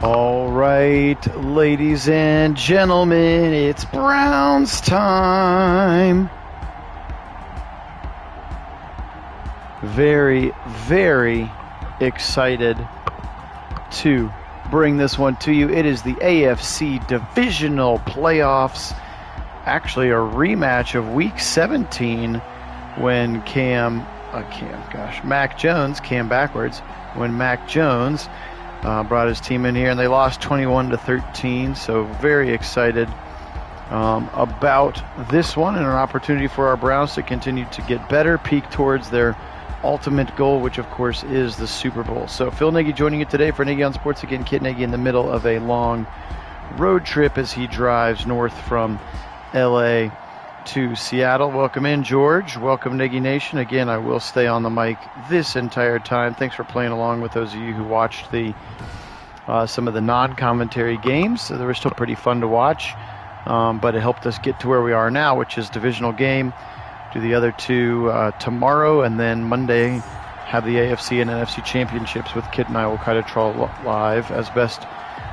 All right, ladies and gentlemen, it's Browns time. Very, very excited to bring this one to you. It is the AFC Divisional Playoffs. Actually, a rematch of Week 17 when Mac Jones brought his team in here, and they lost 21-13. So very excited about this one, and an opportunity for our Browns to continue to get better, peak towards their ultimate goal, which of course is the Super Bowl. So Phil Nagy joining you today for Nagy on Sports. Again, Kit Nagy in the middle of a long road trip as he drives north from LA to Seattle. Welcome in, George. Welcome, Nagy Nation. Again, I will stay on the mic this entire time. Thanks for playing along with those of you who watched some of the non-commentary games. So they were still pretty fun to watch, but it helped us get to where we are now, which is divisional game. Do the other two tomorrow, and then Monday have the AFC and NFC championships with Kit and I will kind of troll live as best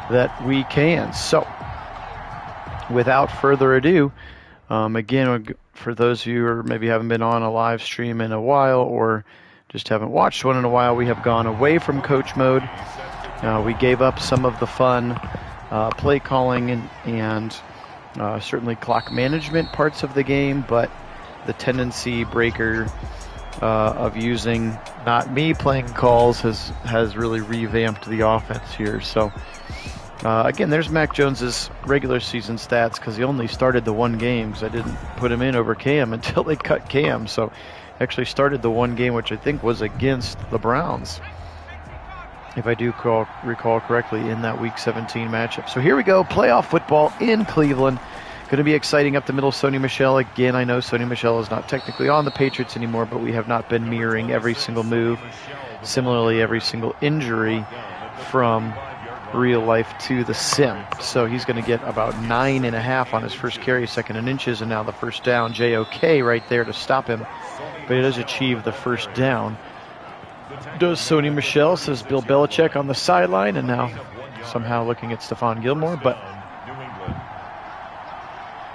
that we can. So, without further ado, again, for those of you who maybe haven't been on a live stream in a while or just haven't watched one in a while, we have gone away from coach mode. We gave up some of the fun play calling and certainly clock management parts of the game, but the tendency breaker of using not me playing calls has really revamped the offense here. So again, there's Mac Jones's regular season stats, because he only started the one game, because I didn't put him in over Cam until they cut Cam. So actually started the one game, which I think was against the Browns, if I do recall correctly, in that Week 17 matchup. So here we go, playoff football in Cleveland. Going to be exciting up the middle. Sony Michel again. I know Sony Michel is not technically on the Patriots anymore, but we have not been mirroring every single move. Similarly, every single injury from real life to the sim. So he's going to get about 9.5 on his first carry, second and inches, and now the first down. JOK right there to stop him, but he does achieve the first down. Does Sony Michel, says Bill Belichick on the sideline, and now somehow looking at Stephon Gilmore, but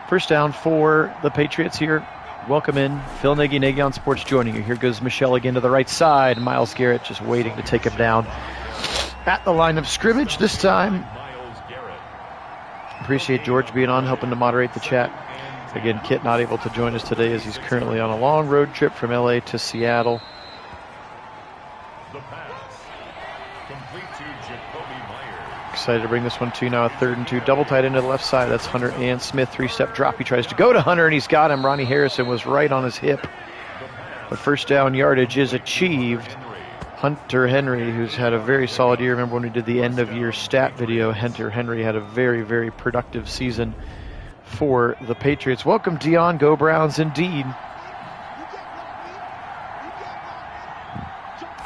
first down for the Patriots here. Welcome in. Phil Nagy, Nagy on Sports joining you. Here goes Michel again to the right side. Myles Garrett just waiting to take him down at the line of scrimmage this time. Appreciate George being on, helping to moderate the chat. Again, Kit not able to join us today as he's currently on a long road trip from LA to Seattle. Excited to bring this one to you now. 3rd and 2, double tight into the left side. That's Hunter and Smith. 3-step drop. He tries to go to Hunter, and he's got him. Ronnie Harrison was right on his hip. The first down yardage is achieved. Hunter Henry, who's had a very solid year. Remember when we did the end-of-year stat video, Hunter Henry had a very, very productive season for the Patriots. Welcome, Dion. Go Browns indeed.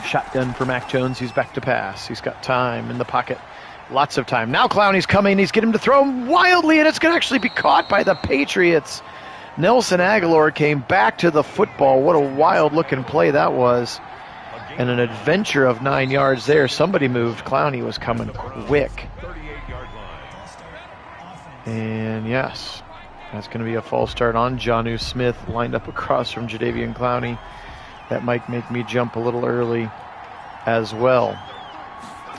Shotgun for Mac Jones. He's back to pass. He's got time in the pocket. Lots of time. Now Clowney's coming. He's getting him to throw him wildly, and it's going to actually be caught by the Patriots. Nelson Aguilar came back to the football. What a wild-looking play that was. And an adventure of 9 yards there. Somebody moved. Clowney was coming quick. And yes, that's going to be a false start on Jonnu Smith, lined up across from Jadeveon Clowney. That might make me jump a little early as well.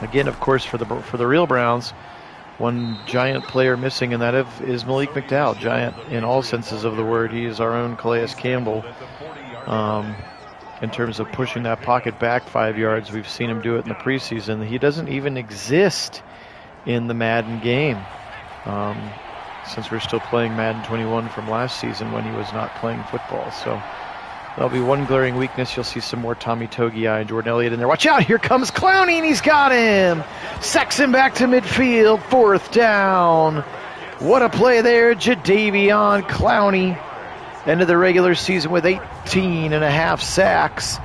Again, of course, for the real Browns, one giant player missing, and that is Malik McDowell. Giant in all senses of the word. He is our own Calais Campbell. In terms of pushing that pocket back 5 yards, we've seen him do it in the preseason. He doesn't even exist in the Madden game, since we're still playing Madden 21 from last season when he was not playing football. So that'll be one glaring weakness. You'll see some more Tommy Togiai and Jordan Elliott in there. Watch out, here comes Clowney, and he's got him. Sacks him back to midfield, 4th down. What a play there, Jadeveon Clowney. End of the regular season with 18.5 sacks.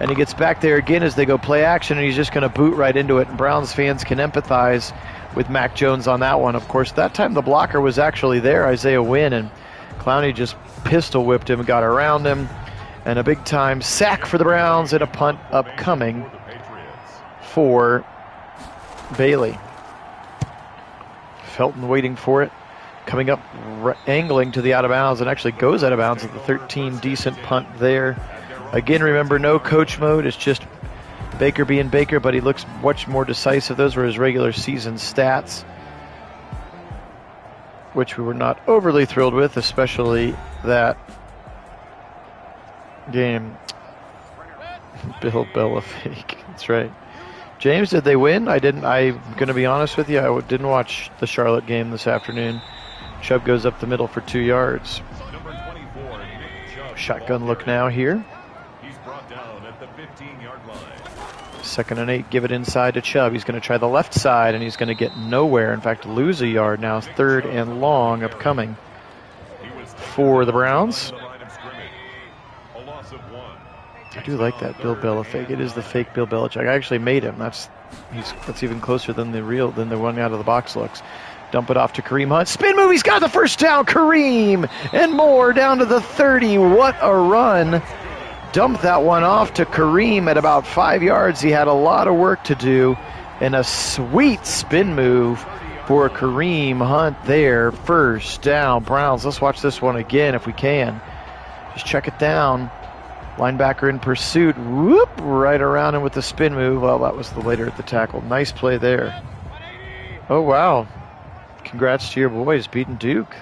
And he gets back there again as they go play action, and he's just going to boot right into it. And Browns fans can empathize with Mac Jones on that one. Of course, that time the blocker was actually there, Isaiah Wynn, and Clowney just pistol whipped him and got around him. And a big-time sack for the Browns and a punt upcoming for Bailey. Felton waiting for it. Coming up, angling to the out of bounds, and actually goes out of bounds at the 13. Decent punt there. Again, remember, no coach mode. It's just Baker being Baker, but he looks much more decisive. Those were his regular season stats, which we were not overly thrilled with, especially that game. Bill Belichick. That's right. James, did they win? I didn't. I'm going to be honest with you. I didn't watch the Charlotte game this afternoon. Chubb goes up the middle for 2 yards. Shotgun look now here. He's brought down at the 15-yard line. 2nd and 8. Give it inside to Chubb. He's going to try the left side, and he's going to get nowhere. In fact, lose a yard now. 3rd and long upcoming for the Browns. I do like that Bill Belichick. It is the fake Bill Belichick. I actually made him. That's even closer than the one out of the box looks. Dump it off to Kareem Hunt. Spin move. He's got the first down. Kareem and more down to the 30. What a run. Dump that one off to Kareem at about 5 yards. He had a lot of work to do, and a sweet spin move for Kareem Hunt there. First down, Browns. Let's watch this one again if we can. Just check it down. Linebacker in pursuit. Whoop, right around him with the spin move. Well, that was the later at the tackle. Nice play there. Oh, wow. Congrats to your boys beating Duke.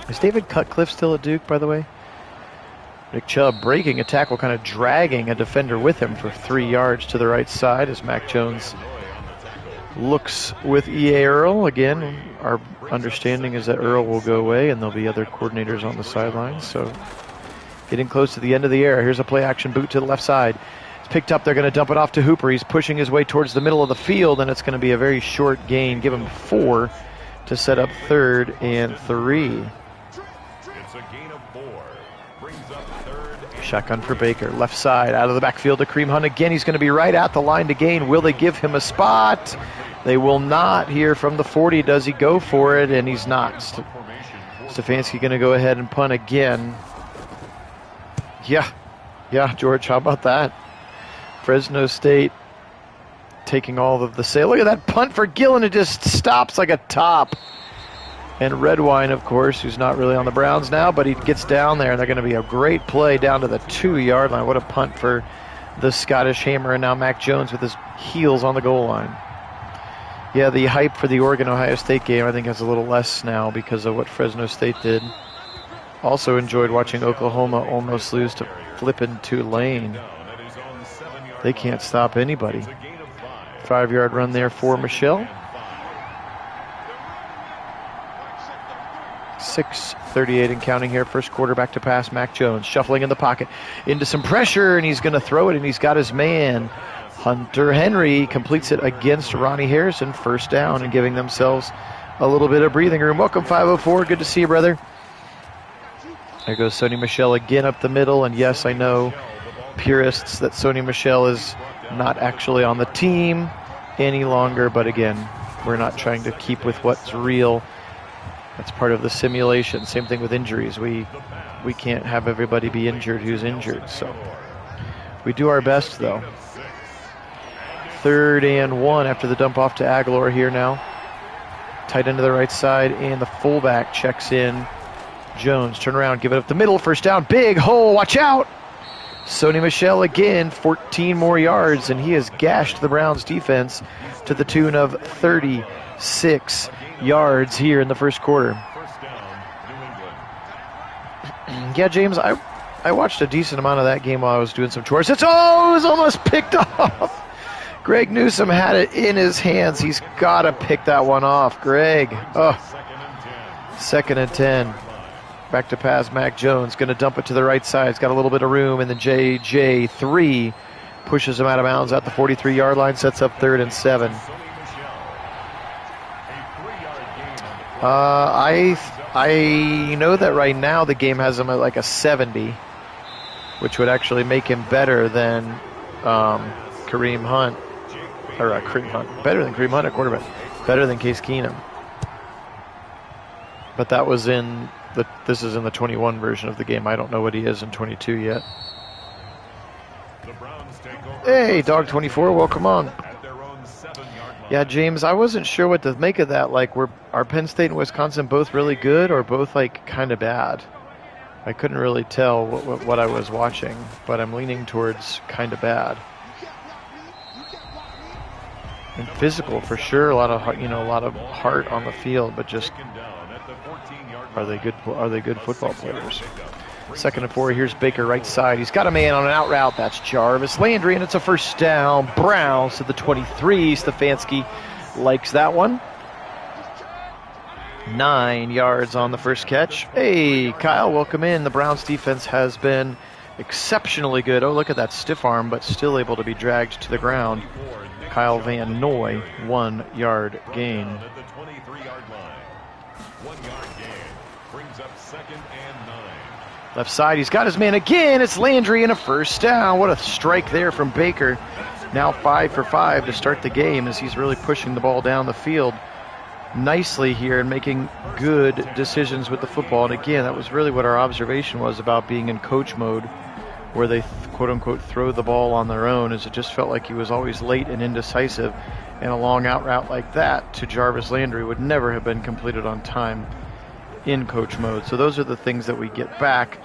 Is David Cutcliffe still at Duke, by the way? Nick Chubb breaking a tackle, kind of dragging a defender with him for 3 yards to the right side as Mac Jones looks with E.A. Earl. Again, our understanding is that Earl will go away and there'll be other coordinators on the sidelines. So getting close to the end of the era. Here's a play action boot to the left side. It's picked up. They're going to dump it off to Hooper. He's pushing his way towards the middle of the field, and it's going to be a very short gain. Give him 4 to set up 3rd and 3. It's a gain of 4. Brings up 3rd. Shotgun for Baker. Left side out of the backfield to Kareem Hunt again. He's going to be right at the line to gain. Will they give him a spot? They will not. Here from the 40. Does he go for it? And he's not. Stefanski going to go ahead and punt again. Yeah, George, how about that? Fresno State taking all of the sail. Look at that punt for Gillen. It just stops like a top. And Redwine, of course, who's not really on the Browns now, but he gets down there, and they're going to be a great play down to the 2-yard line. What a punt for the Scottish Hammer, and now Mac Jones with his heels on the goal line. Yeah, the hype for the Oregon-Ohio State game, I think, has a little less now because of what Fresno State did. Also enjoyed watching Oklahoma almost lose to flippin' Tulane. They can't stop anybody. 5-yard run there for Michelle. 6:38 and counting here. First quarterback to pass, Mac Jones. Shuffling in the pocket. Into some pressure, and he's going to throw it, and he's got his man. Hunter Henry completes it against Ronnie Harrison. First down, and giving themselves a little bit of breathing room. Welcome, 504. Good to see you, brother. There goes Sony Michel again up the middle, and yes, I know purists that Sony Michel is not actually on the team any longer, but again, we're not trying to keep with what's real. That's part of the simulation. Same thing with injuries. We can't have everybody be injured who's injured, so we do our best, though. 3rd and 1 after the dump off to Aguilar here now. Tight end to the right side, and the fullback checks in. Jones, turn around, give it up the middle, first down, big hole, watch out! Sony Michel again, 14 more yards, and he has gashed the Browns defense to the tune of 36 yards here in the first quarter. Yeah, James, I watched a decent amount of that game while I was doing some chores. It was almost picked off! Greg Newsome had it in his hands. He's got to pick that one off. Greg, 2nd and 10. Back to pass, Mac Jones, going to dump it to the right side. He's got a little bit of room, and then JJ3 pushes him out of bounds at the 43-yard line, sets up 3rd and 7. I know that right now the game has him at like a 70, which would actually make him better than Kareem Hunt. Better than Kareem Hunt at quarterback. Better than Case Keenum. But that was this is in the 21 version of the game. I don't know what he is in 22 yet. Hey, Dog 24, welcome on. Yeah, James, I wasn't sure what to make of that. Like, are Penn State and Wisconsin both really good or both, like, kind of bad? I couldn't really tell what I was watching, but I'm leaning towards kind of bad. And physical for sure, a lot of heart on the field, but just are they good football players? 2nd and 4. Here's Baker right side. He's got a man on an out route. That's Jarvis Landry, and it's a first down. Browns to the 23. Stefanski likes that one. 9 yards on the first catch. Hey, Kyle, welcome in. The Browns defense has been exceptionally good. Oh, look at that stiff arm, but still able to be dragged to the ground. Kyle Van Noy, 1 yard gain. 1 yard gain brings up 2nd and 9. Left side, he's got his man again. It's Landry and a first down. What a strike there from Baker. Now 5 for 5 to start the game as he's really pushing the ball down the field nicely here and making good decisions with the football. And again, that was really what our observation was about being in coach mode, where they quote-unquote throw the ball on their own, as it just felt like he was always late and indecisive, and a long out route like that to Jarvis Landry would never have been completed on time in coach mode. So those are the things that we get back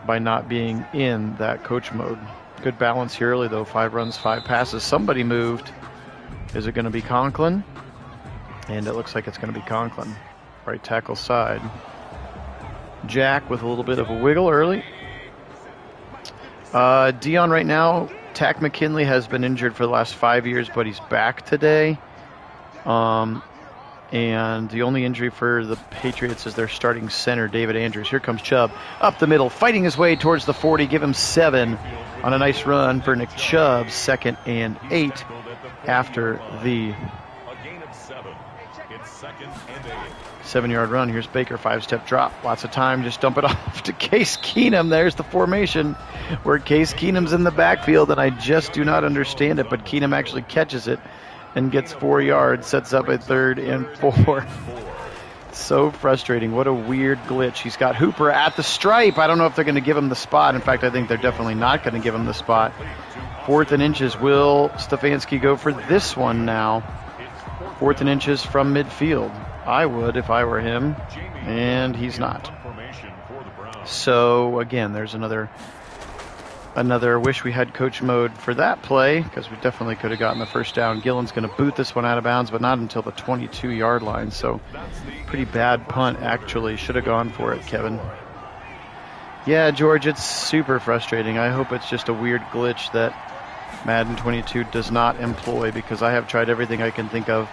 by not being in that coach mode. Good balance here early, though. 5 runs, 5 passes. Somebody moved. Is it going to be Conklin? And it looks like it's going to be Conklin. Right tackle side. Jack with a little bit of a wiggle early. Dion right now, Tack McKinley has been injured for the last 5 years, but he's back today. And the only injury for the Patriots is their starting center, David Andrews. Here comes Chubb up the middle, fighting his way towards the 40. Give him 7 on a nice run for Nick Chubb. 2nd and 8 after the 7-yard run. Here's Baker, 5-step drop. Lots of time. Just dump it off to Case Keenum. There's the formation where Case Keenum's in the backfield, and I just do not understand it, but Keenum actually catches it and gets 4 yards, sets up a 3rd and 4. So frustrating. What a weird glitch. He's got Hooper at the stripe. I don't know if they're going to give him the spot. In fact, I think they're definitely not going to give him the spot. 4th and inches. Will Stefanski go for this one now? 4th and inches from midfield. I would if I were him, and he's not. So again, there's another wish we had coach mode for that play, because we definitely could have gotten the first down. Gillen's going to boot this one out of bounds, but not until the 22-yard line. So pretty bad punt, actually. Should have gone for it, Kevin. Yeah, George, it's super frustrating. I hope it's just a weird glitch that Madden 22 does not employ, because I have tried everything I can think of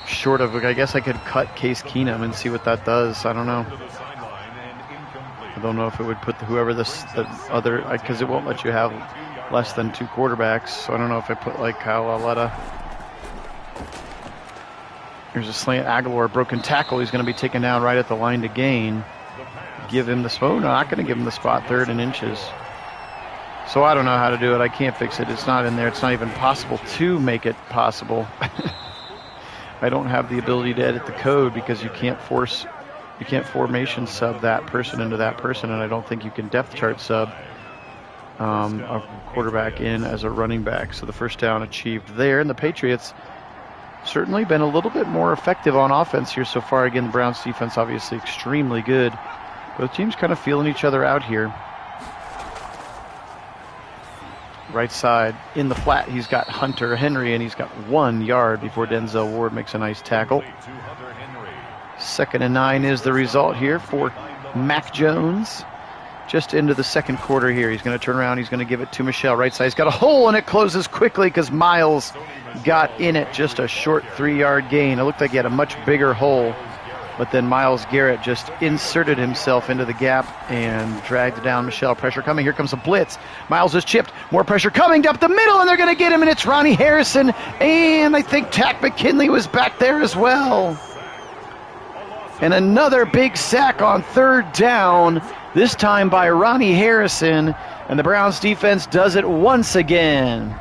short of, I guess I could cut Case Keenum and see what that does. I don't know. I don't know if it would put whoever the other, because it won't let you have less than 2 quarterbacks. So I don't know if I put like Kyle Aletta. Here's a slant. Aguilar, broken tackle. He's going to be taken down right at the line to gain. Give him the spot. No, not going to give him the spot. 3rd and inches. So I don't know how to do it. I can't fix it. It's not in there. It's not even possible to make it possible. I don't have the ability to edit the code, because you can't formation sub that person into that person, and I don't think you can depth chart sub a quarterback in as a running back. So the first down achieved there, and the Patriots certainly been a little bit more effective on offense here so far. Again, the Browns defense obviously extremely good. Both teams kind of feeling each other out here. Right side in the flat, he's got Hunter Henry, and he's got 1 yard before Denzel Ward makes a nice tackle. 2nd and 9 is the result here for Mac Jones. Just into the 2nd quarter here. He's going to turn around. He's going to give it to Michelle. Right side. He's got a hole, and it closes quickly because Miles got in it. Just a short 3-yard gain. It looked like he had a much bigger hole, but then Myles Garrett just inserted himself into the gap and dragged down Michelle. Pressure coming. Here comes a blitz. Myles is chipped. More pressure coming up the middle, and they're going to get him, and it's Ronnie Harrison. And I think Tack McKinley was back there as well. And another big sack on 3rd down, this time by Ronnie Harrison. And the Browns defense does it once again.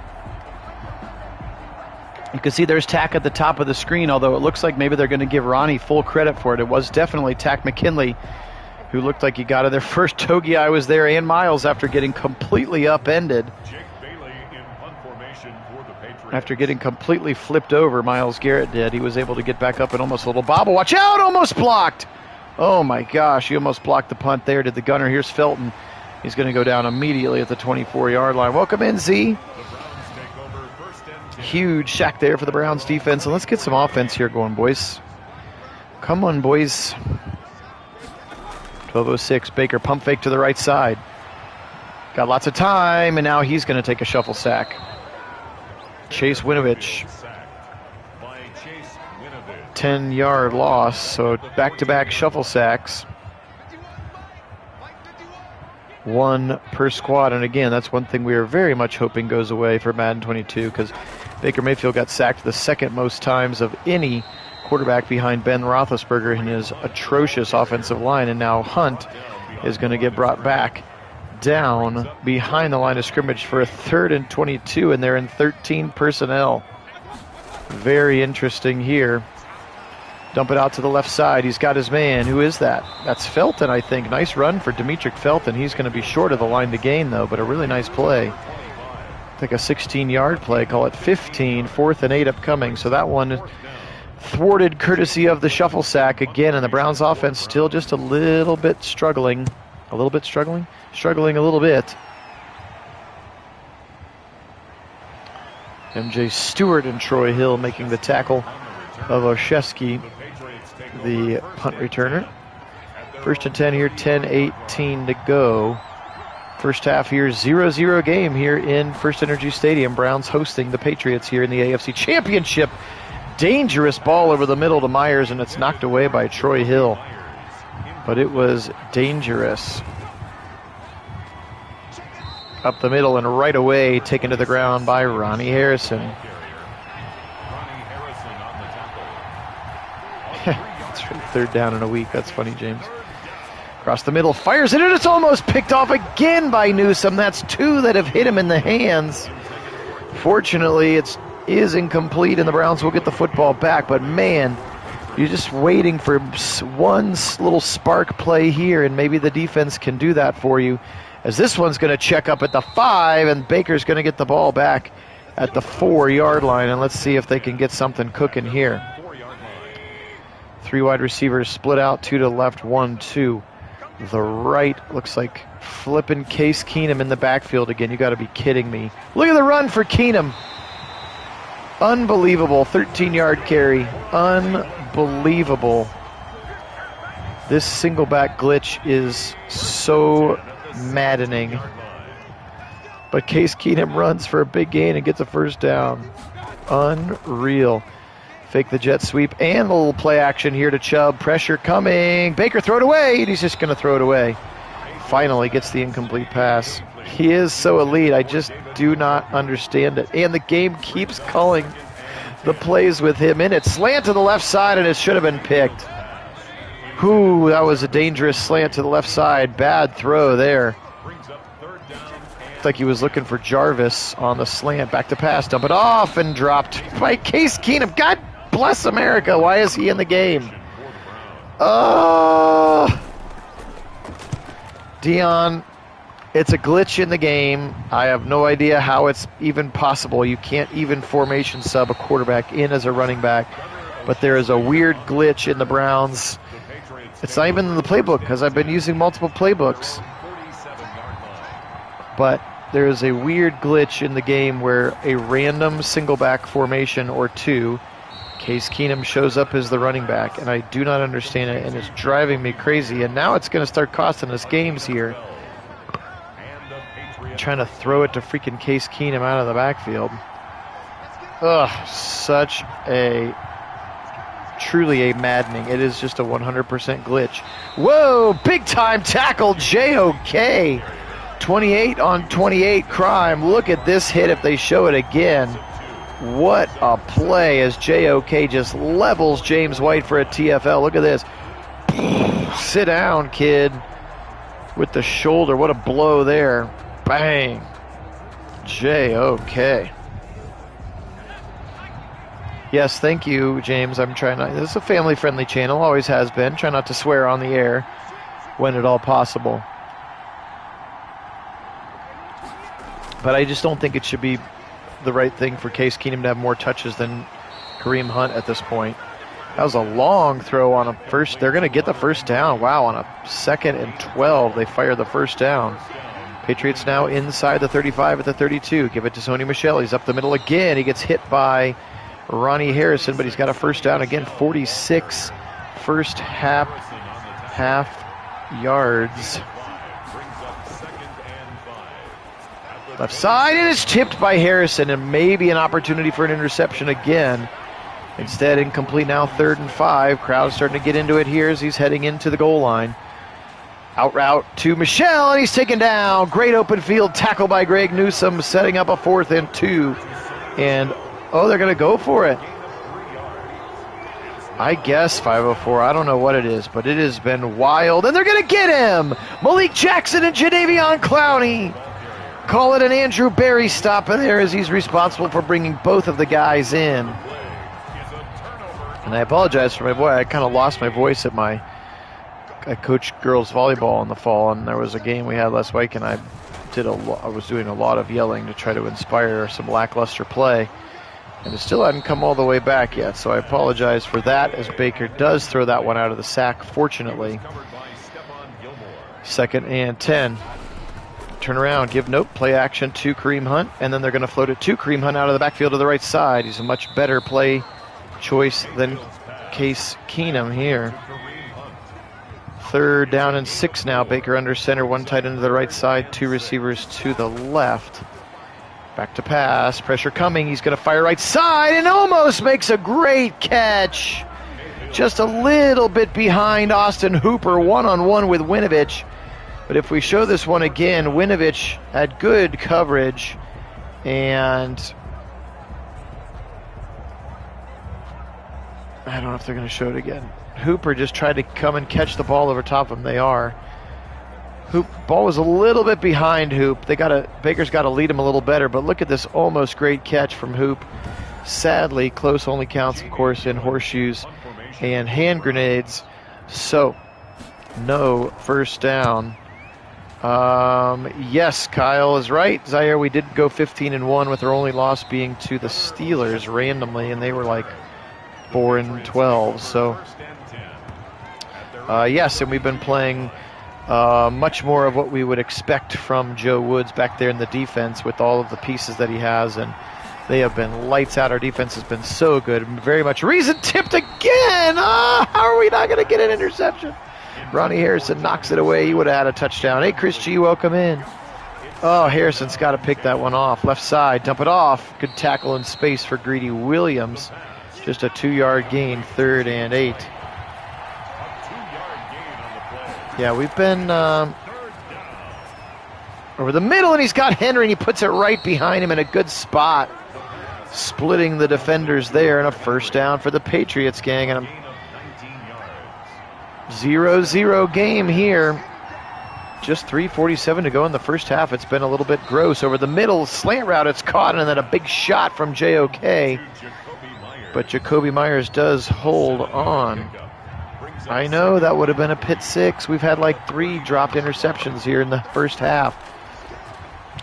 You can see there's Tack at the top of the screen, although it looks like maybe they're going to give Ronnie full credit for it. It was definitely Tack McKinley who looked like he got it there first. Togi was there, and Miles after getting completely upended. After getting completely flipped over, Myles Garrett did. He was able to get back up and almost a little bobble. Watch out! Almost blocked! Oh my gosh, he almost blocked the punt there. Did the gunner. Here's Felton. He's going to go down immediately at the 24-yard line. Welcome in, Z. Huge sack there for the Browns defense. And let's get some offense here going, boys. Come on, boys. 12:06. Baker pump fake to the right side. Got lots of time, and now he's going to take a shuffle sack. Chase Winovich. 10-yard loss, so back-to-back shuffle sacks. One per squad, and again, that's one thing we are very much hoping goes away for Madden 22, because Baker Mayfield got sacked the second most times of any quarterback behind Ben Roethlisberger in his atrocious offensive line, and now Hunt is going to get brought back down behind the line of scrimmage for a 3rd and 22, and they're in 13 personnel. Very interesting here. Dump it out to the left side. He's got his man. Who is that? That's Felton, I think. Nice run for Demetric Felton. He's going to be short of the line to gain, though, but a really nice play. I think a 16-yard play. Call it 15. 4th and 8 upcoming. So that one thwarted courtesy of the shuffle sack again, and the Browns offense still just a little bit struggling. A little bit struggling? Struggling a little bit. MJ Stewart and Troy Hill making the tackle of Oshesky, the punt returner. 1st and 10 here, 10:18 to go. First half here, 0-0 game here in First Energy Stadium. Browns hosting the Patriots here in the AFC Championship. Dangerous ball over the middle to Myers, and it's knocked away by Troy Hill. But it was dangerous. Up the middle and right away taken to the ground by Ronnie Harrison. That's right, 3rd down in a week. That's funny, James. Across the middle, fires it, and it's almost picked off again by Newsome. That's 2 that have hit him in the hands. Fortunately, it is incomplete, and the Browns will get the football back. But, man, you're just waiting for one little spark play here, and maybe the defense can do that for you. As this one's going to check up at the 5, and Baker's going to get the ball back at the 4-yard line. And let's see if they can get something cooking here. 3 wide receivers split out, 2 to the left, 1 to the right. Looks like flipping Case Keenum in the backfield again. You got to be kidding me. Look at the run for Keenum. Unbelievable. 13-yard carry. Unbelievable. This single back glitch is so maddening. But Case Keenum runs for a big gain and gets a first down. Unreal. Fake the jet sweep and a little play action here to Chubb. Pressure coming. Baker throw it away, and he's just going to throw it away. Finally gets the incomplete pass. He is so elite. I just do not understand it. And the game keeps calling the plays with him in it. Slant to the left side, and it should have been picked. Ooh, that was a dangerous slant to the left side. Bad throw there. Looked like he was looking for Jarvis on the slant. Back to pass. Dump it off and dropped by Case Keenum. God bless America. Why is he in the game? Dion, it's a glitch in the game. I have no idea how it's even possible. You can't even formation sub a quarterback in as a running back. But there is a weird glitch in the Browns. It's not even in the playbook because I've been using multiple playbooks. But there is a weird glitch in the game where a random single back formation or 2, Case Keenum shows up as the running back, and I do not understand it, and it's driving me crazy. And now it's going to start costing us games here. Trying to throw it to freaking Case Keenum out of the backfield. Ugh, such a... truly a maddening. It is just a 100% glitch. Whoa, big time tackle, JOK. 28 on 28 crime. Look at this hit if they show it again. What a play as JOK just levels James White for a TFL. Look at this. Sit down, kid. With the shoulder. What a blow there. Bang. JOK. Yes, thank you, James. I'm trying not... This is a family-friendly channel. Always has been. Try not to swear on the air when at all possible. But I just don't think it should be the right thing for Case Keenum to have more touches than Kareem Hunt at this point. That was a long throw on a first. They're going to get the first down. Wow, on a 2nd and 12, they fire the first down. Patriots now inside the 35 at the 32. Give it to Sony Michel. He's up the middle again. He gets hit by Ronnie Harrison, but he's got a first down again. 46 first half yards. Left side, and it's tipped by Harrison, and maybe an opportunity for an interception again. Instead, incomplete now, 3rd and 5. Crowd's starting to get into it here as he's heading into the goal line. Out route to Michel, and he's taken down. Great open field tackle by Greg Newsome, setting up a 4th and 2. And, they're going to go for it. I guess 504. I don't know what it is, but it has been wild. And they're going to get him! Malik Jackson and Jadeveon Clowney. Call it an Andrew Berry stop in there as he's responsible for bringing both of the guys in. And I apologize for my voice. I kind of lost my voice I coached girls volleyball in the fall, and there was a game we had last week, and I was doing a lot of yelling to try to inspire some lackluster play. And it still hadn't come all the way back yet, so I apologize for that as Baker does throw that one out of the sack, fortunately. 2nd and 10. Turn around, play action to Kareem Hunt, and then they're going to float it to Kareem Hunt out of the backfield to the right side. He's a much better play choice than Case Keenum here. 3rd down and 6 now. Baker under center, 1 tight end to the right side, 2 receivers to the left. Back to pass, pressure coming. He's going to fire right side and almost makes a great catch. Just a little bit behind Austin Hooper, one-on-one with Winovich. But if we show this one again, Winovich had good coverage, and I don't know if they're going to show it again. Hooper just tried to come and catch the ball over top of him. They are. Ball was a little bit behind Hoop. Baker's got to lead him a little better, but look at this almost great catch from Hoop. Sadly, close only counts, of course, in horseshoes and hand grenades. So, no first down. Yes, Kyle is right. Zaire, we did go 15-1 with our only loss being to the Steelers randomly, and they were like 4-12. So, yes, and we've been playing much more of what we would expect from Joe Woods back there in the defense with all of the pieces that he has, and they have been lights out. Our defense has been so good. Very much reason tipped again. How are we not going to get an interception? Ronnie Harrison knocks it away. He would have had a touchdown. Hey, Chris G, welcome in. Harrison's got to pick that one off. Left side, dump it off. Good tackle in space for Greedy Williams. Just a 2-yard gain, 3rd and 8. Yeah, we've been over the middle, and he's got Henry, and he puts it right behind him in a good spot, splitting the defenders there, and a first down for the Patriots, gang. And a 0-0 game here. Just 3:47 to go in the first half. It's been a little bit gross. Over the middle, slant route, it's caught, and then a big shot from JOK. But Jacoby Myers does hold on. I know that would have been a pick 6. We've had like 3 dropped interceptions here in the first half.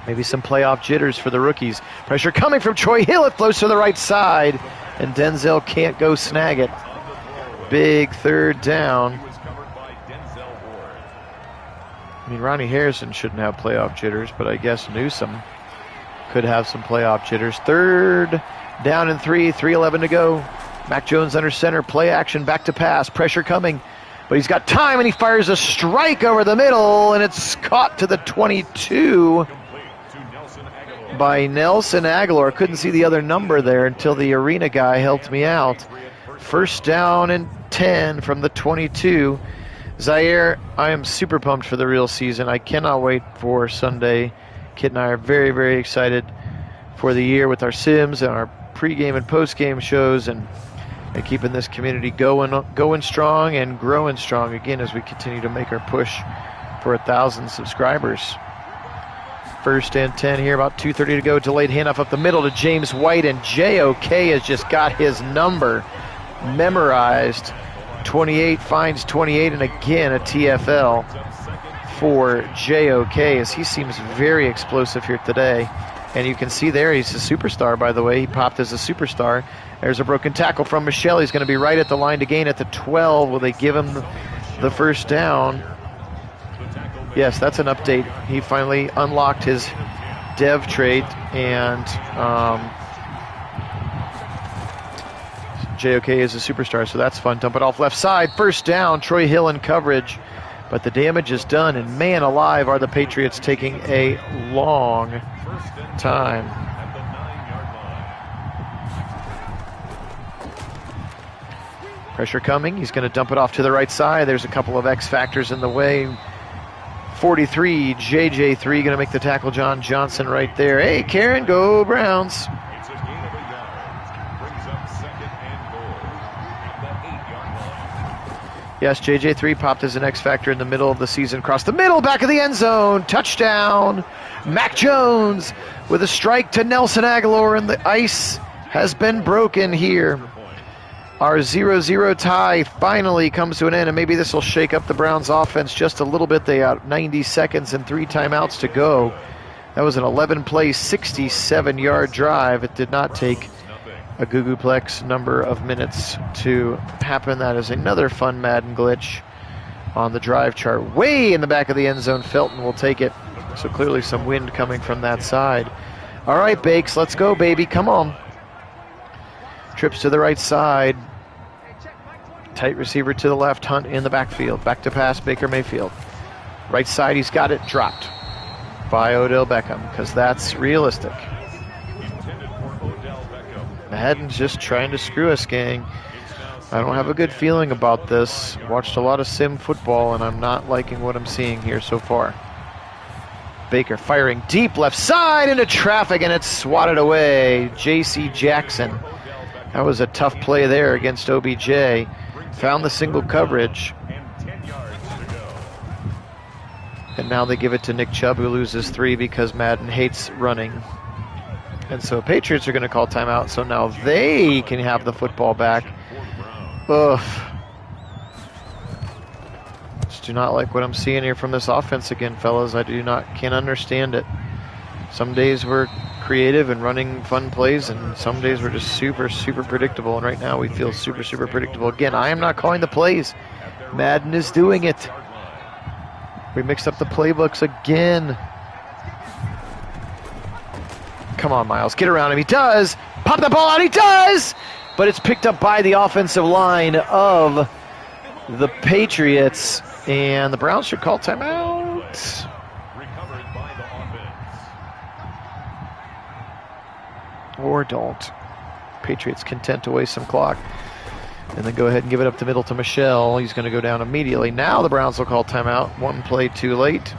Maybe some playoff jitters for the rookies. Pressure coming from Troy Hill. It flows to the right side, and Denzel can't go snag it. Big 3rd down. I mean, Ronnie Harrison shouldn't have playoff jitters, but I guess Newsome could have some playoff jitters. 3rd down and 3, 3:11 to go. Mac Jones under center, play action, back to pass, pressure coming, but he's got time, and he fires a strike over the middle, and it's caught to the 22 by Nelson Aguilar. Couldn't see the other number there until the arena guy helped me out. First down and 10 from the 22. Zaire, I am super pumped for the real season. I cannot wait for Sunday. Kit and I are very, very excited for the year with our sims and our pregame and postgame shows, and keeping this community going strong and growing strong again as we continue to make our push for 1,000 subscribers. First and 10 here, about 2:30 to go. Delayed handoff up the middle to James White, and JOK has just got his number memorized. 28 finds 28, and again a TFL for JOK as he seems very explosive here today. And you can see there, he's a superstar, by the way. He popped as a superstar. There's a broken tackle from Michelle. He's going to be right at the line to gain at the 12. Will they give him the first down? Yes, that's an update. He finally unlocked his dev trait, and JOK is a superstar, so that's fun. Dump it off left side. First down, Troy Hill in coverage. But the damage is done, and man alive, are the Patriots taking a long time. Pressure coming. He's going to dump it off to the right side. There's a couple of X factors in the way. 43, JJ3 going to make the tackle. John Johnson right there. Hey, Karen, go Browns. It's a gain of a yard. Brings up 2nd and goal at the 8-yard line. Yes, JJ3 popped as an X factor in the middle of the season. Across the middle, back of the end zone. Touchdown. Mac Jones with a strike to Nelson Aguilar, and the ice has been broken here. Our 0-0 tie finally comes to an end, and maybe this will shake up the Browns offense just a little bit. They got 90 seconds and 3 timeouts to go. That was an 11-play, 67-yard drive. It did not take a googleplex number of minutes to happen. That is another fun Madden glitch on the drive chart. Way in the back of the end zone, Felton will take it. So clearly some wind coming from that side. All right, Bakes, let's go, baby. Come on. Trips to the right side. Tight receiver to the left. Hunt in the backfield. Back to pass, Baker Mayfield. Right side, he's got it. Dropped by Odell Beckham, because that's realistic. Madden's just trying to screw us, gang. I don't have a good feeling about this. Watched a lot of sim football, and I'm not liking what I'm seeing here so far. Baker firing deep left side into traffic, and it's swatted away. J.C. Jackson. That was a tough play there against OBJ. Found the single coverage. And now they give it to Nick Chubb, who loses 3 because Madden hates running. And so Patriots are going to call timeout, so now they can have the football back. Ugh. Just do not like what I'm seeing here from this offense again, fellas. I can't understand it. Some days we're creative and running fun plays, and some days we're just super, super predictable. And right now we feel super, super predictable. Again, I am not calling the plays. Madden is doing it. We mixed up the playbooks again. Come on, Miles. Get around him. He does. Pop the ball out. He does. But it's picked up by the offensive line of the Patriots. And the Browns should call timeout. Or don't. Patriots content to waste some clock. And then go ahead and give it up the middle to Michelle. He's going to go down immediately. Now the Browns will call timeout. 1 play too late.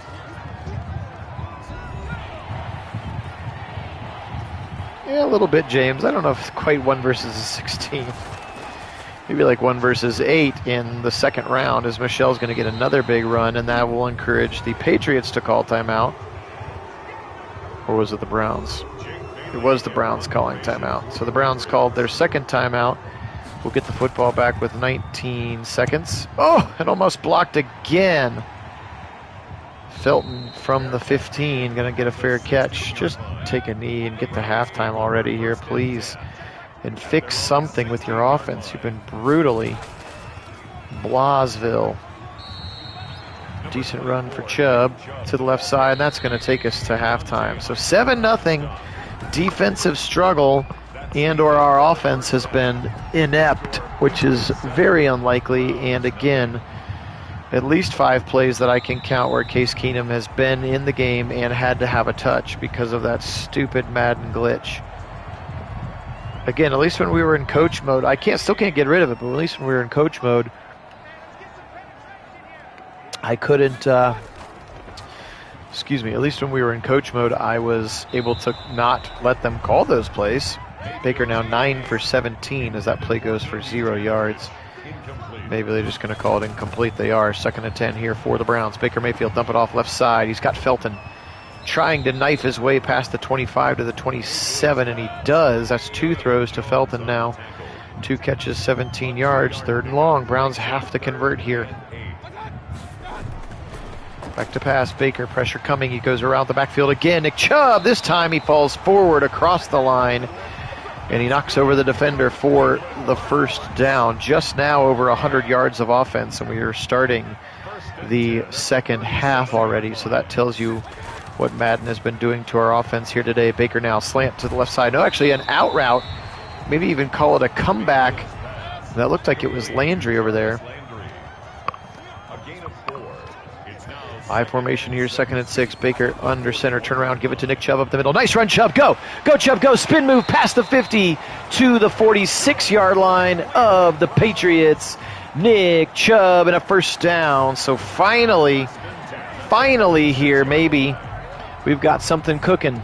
Yeah, a little bit, James. I don't know if it's quite 1 versus 16. Maybe like 1 versus 8 in the second round, as Michelle's going to get another big run, and that will encourage the Patriots to call timeout. Or was it the Browns? It was the Browns calling timeout. So the Browns called their second timeout. We'll get the football back with 19 seconds. Oh, it almost blocked again. Felton from the 15, going to get a fair catch. Just take a knee and get to halftime already here, please. And fix something with your offense. You've been brutally Blasville. Decent run for Chubb to the left side. And that's going to take us to halftime. So 7-0 defensive struggle, and or our offense has been inept, which is very unlikely. And again, at least 5 plays that I can count where Case Keenum has been in the game and had to have a touch because of that stupid Madden glitch. Again, at least when we were in coach mode, still can't get rid of it, but at least when we were in coach mode, I couldn't, at least when we were in coach mode, I was able to not let them call those plays. Baker now 9 for 17 as that play goes for 0 yards. Maybe they're just going to call it incomplete. They are. 2nd and 10 here for the Browns. Baker Mayfield dump it off left side. He's got Felton trying to knife his way past the 25 to the 27, and he does. That's 2 throws to Felton now. 2 catches, 17 yards. 3rd and long. Browns have to convert here. Back to pass, Baker, pressure coming. He goes around the backfield again. Nick Chubb, this time he falls forward across the line, and he knocks over the defender for the first down. Just now over 100 yards of offense, and we are starting the second half already, so that tells you what Madden has been doing to our offense here today. Baker now slant to the left side. No, actually an out route. Maybe even call it a comeback. That looked like it was Landry over there. I formation here, 2nd and 6. Baker under center, turn around, give it to Nick Chubb up the middle. Nice run, Chubb, go! Go, Chubb, go! Spin move past the 50 to the 46-yard line of the Patriots. Nick Chubb and a first down. So finally here, maybe we've got something cooking.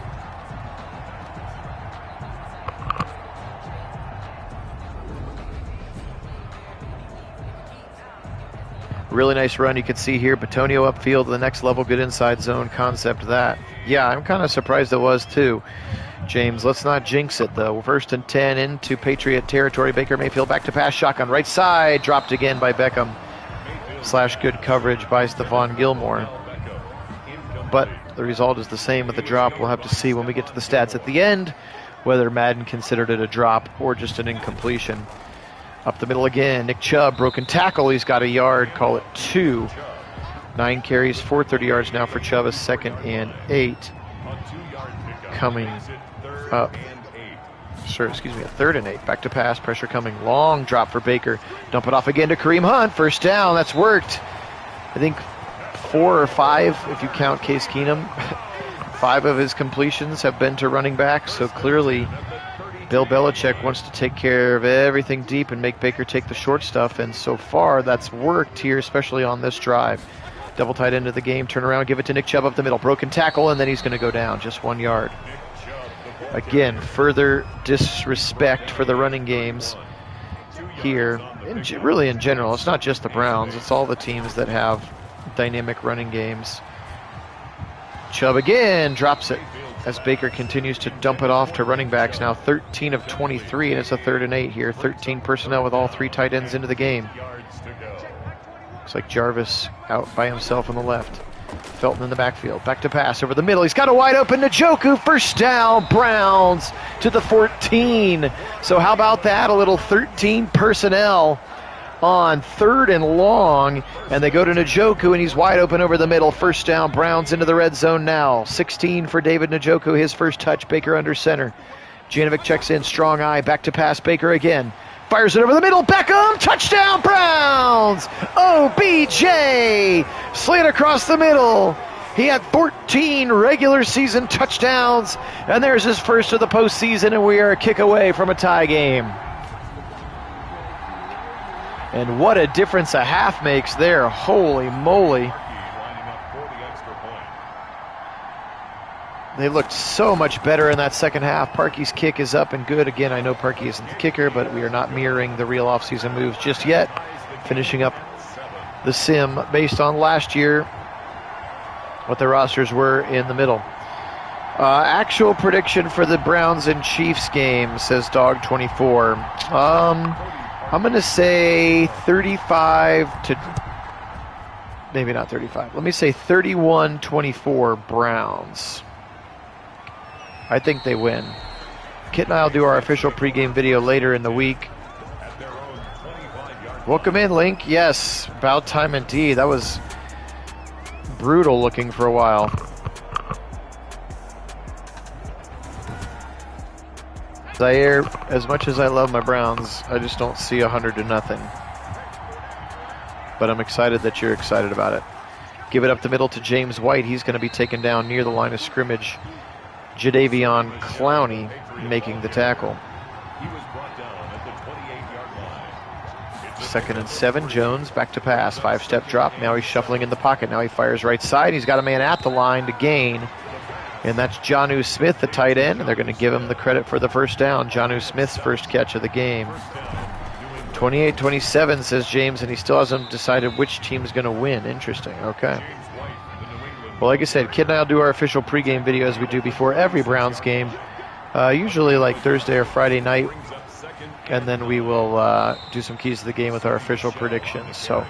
Really nice run you can see here. Batonio upfield to the next level. Good inside zone concept that. Yeah, I'm kind of surprised it was too, James. Let's not jinx it though. 1st and 10 into Patriot territory. Baker Mayfield back to pass. Shotgun right side. Dropped again by Beckham. / good coverage by Stephon Gilmore. But the result is the same with the drop. We'll have to see when we get to the stats at the end whether Madden considered it a drop or just an incompletion. Up the middle again, Nick Chubb, broken tackle. He's got a yard, call it 2. 9 carries, 430 yards now for Chubb, a 2nd and 8. Coming up. Sure, excuse me, a 3rd and 8. Back to pass, pressure coming. Long drop for Baker. Dump it off again to Kareem Hunt. First down, that's worked. I think 4 or 5, if you count Case Keenum. 5 of his completions have been to running back, so clearly Bill Belichick wants to take care of everything deep and make Baker take the short stuff, and so far that's worked here, especially on this drive. Double tight end of the game, turn around, give it to Nick Chubb up the middle, broken tackle, and then he's going to go down, just 1 yard. Again, further disrespect for the running games here, really in general. It's not just the Browns, it's all the teams that have dynamic running games. Chubb again drops it as Baker continues to dump it off to running backs. Now 13 of 23, and it's a 3rd and 8 here. 13 personnel with all 3 tight ends into the game. Looks like Jarvis out by himself on the left. Felton in the backfield. Back to pass over the middle. He's got a wide open Njoku. First down, Browns to the 14. So how about that? A little 13 personnel on 3rd and long, and they go to Njoku, and he's wide open over the middle. First down, Browns into the red zone now. 16 for David Njoku, his first touch. Baker under center. Janovic checks in, strong eye, back to pass. Baker again. Fires it over the middle. Beckham, touchdown, Browns! OBJ! Slant across the middle. He had 14 regular season touchdowns, and there's his first of the postseason, and we are a kick away from a tie game. And what a difference a half makes there. Holy moly. They looked so much better in that second half. Parkey's kick is up and good. Again, I know Parkey isn't the kicker, but we are not mirroring the real offseason moves just yet. Finishing up the sim based on last year, what the rosters were in the middle. Actual prediction for the Browns and Chiefs game, says Dog24. I'm going to say 35 to, maybe not 35. Let me say 31-24 Browns. I think they win. Kit and I will do our official pregame video later in the week. Welcome in, Link. Yes, about time indeed. That was brutal looking for a while. Zaire, as much as I love my Browns, I just don't see 100-0. But I'm excited that you're excited about it. Give it up the middle to James White. He's going to be taken down near the line of scrimmage. Jadeveon Clowney making the tackle. 2nd and 7. Jones back to pass. 5-step drop. Now he's shuffling in the pocket. Now he fires right side. He's got a man at the line to gain. And that's Jonnu Smith, the tight end, and they're going to give him the credit for the first down. Jonnu Smith's first catch of the game. 28-27, says James, and he still hasn't decided which team's going to win. Interesting. Okay. Well, like I said, Kid and I will do our official pregame video as we do before every Browns game, usually like Thursday or Friday night, and then we will do some keys to the game with our official predictions. So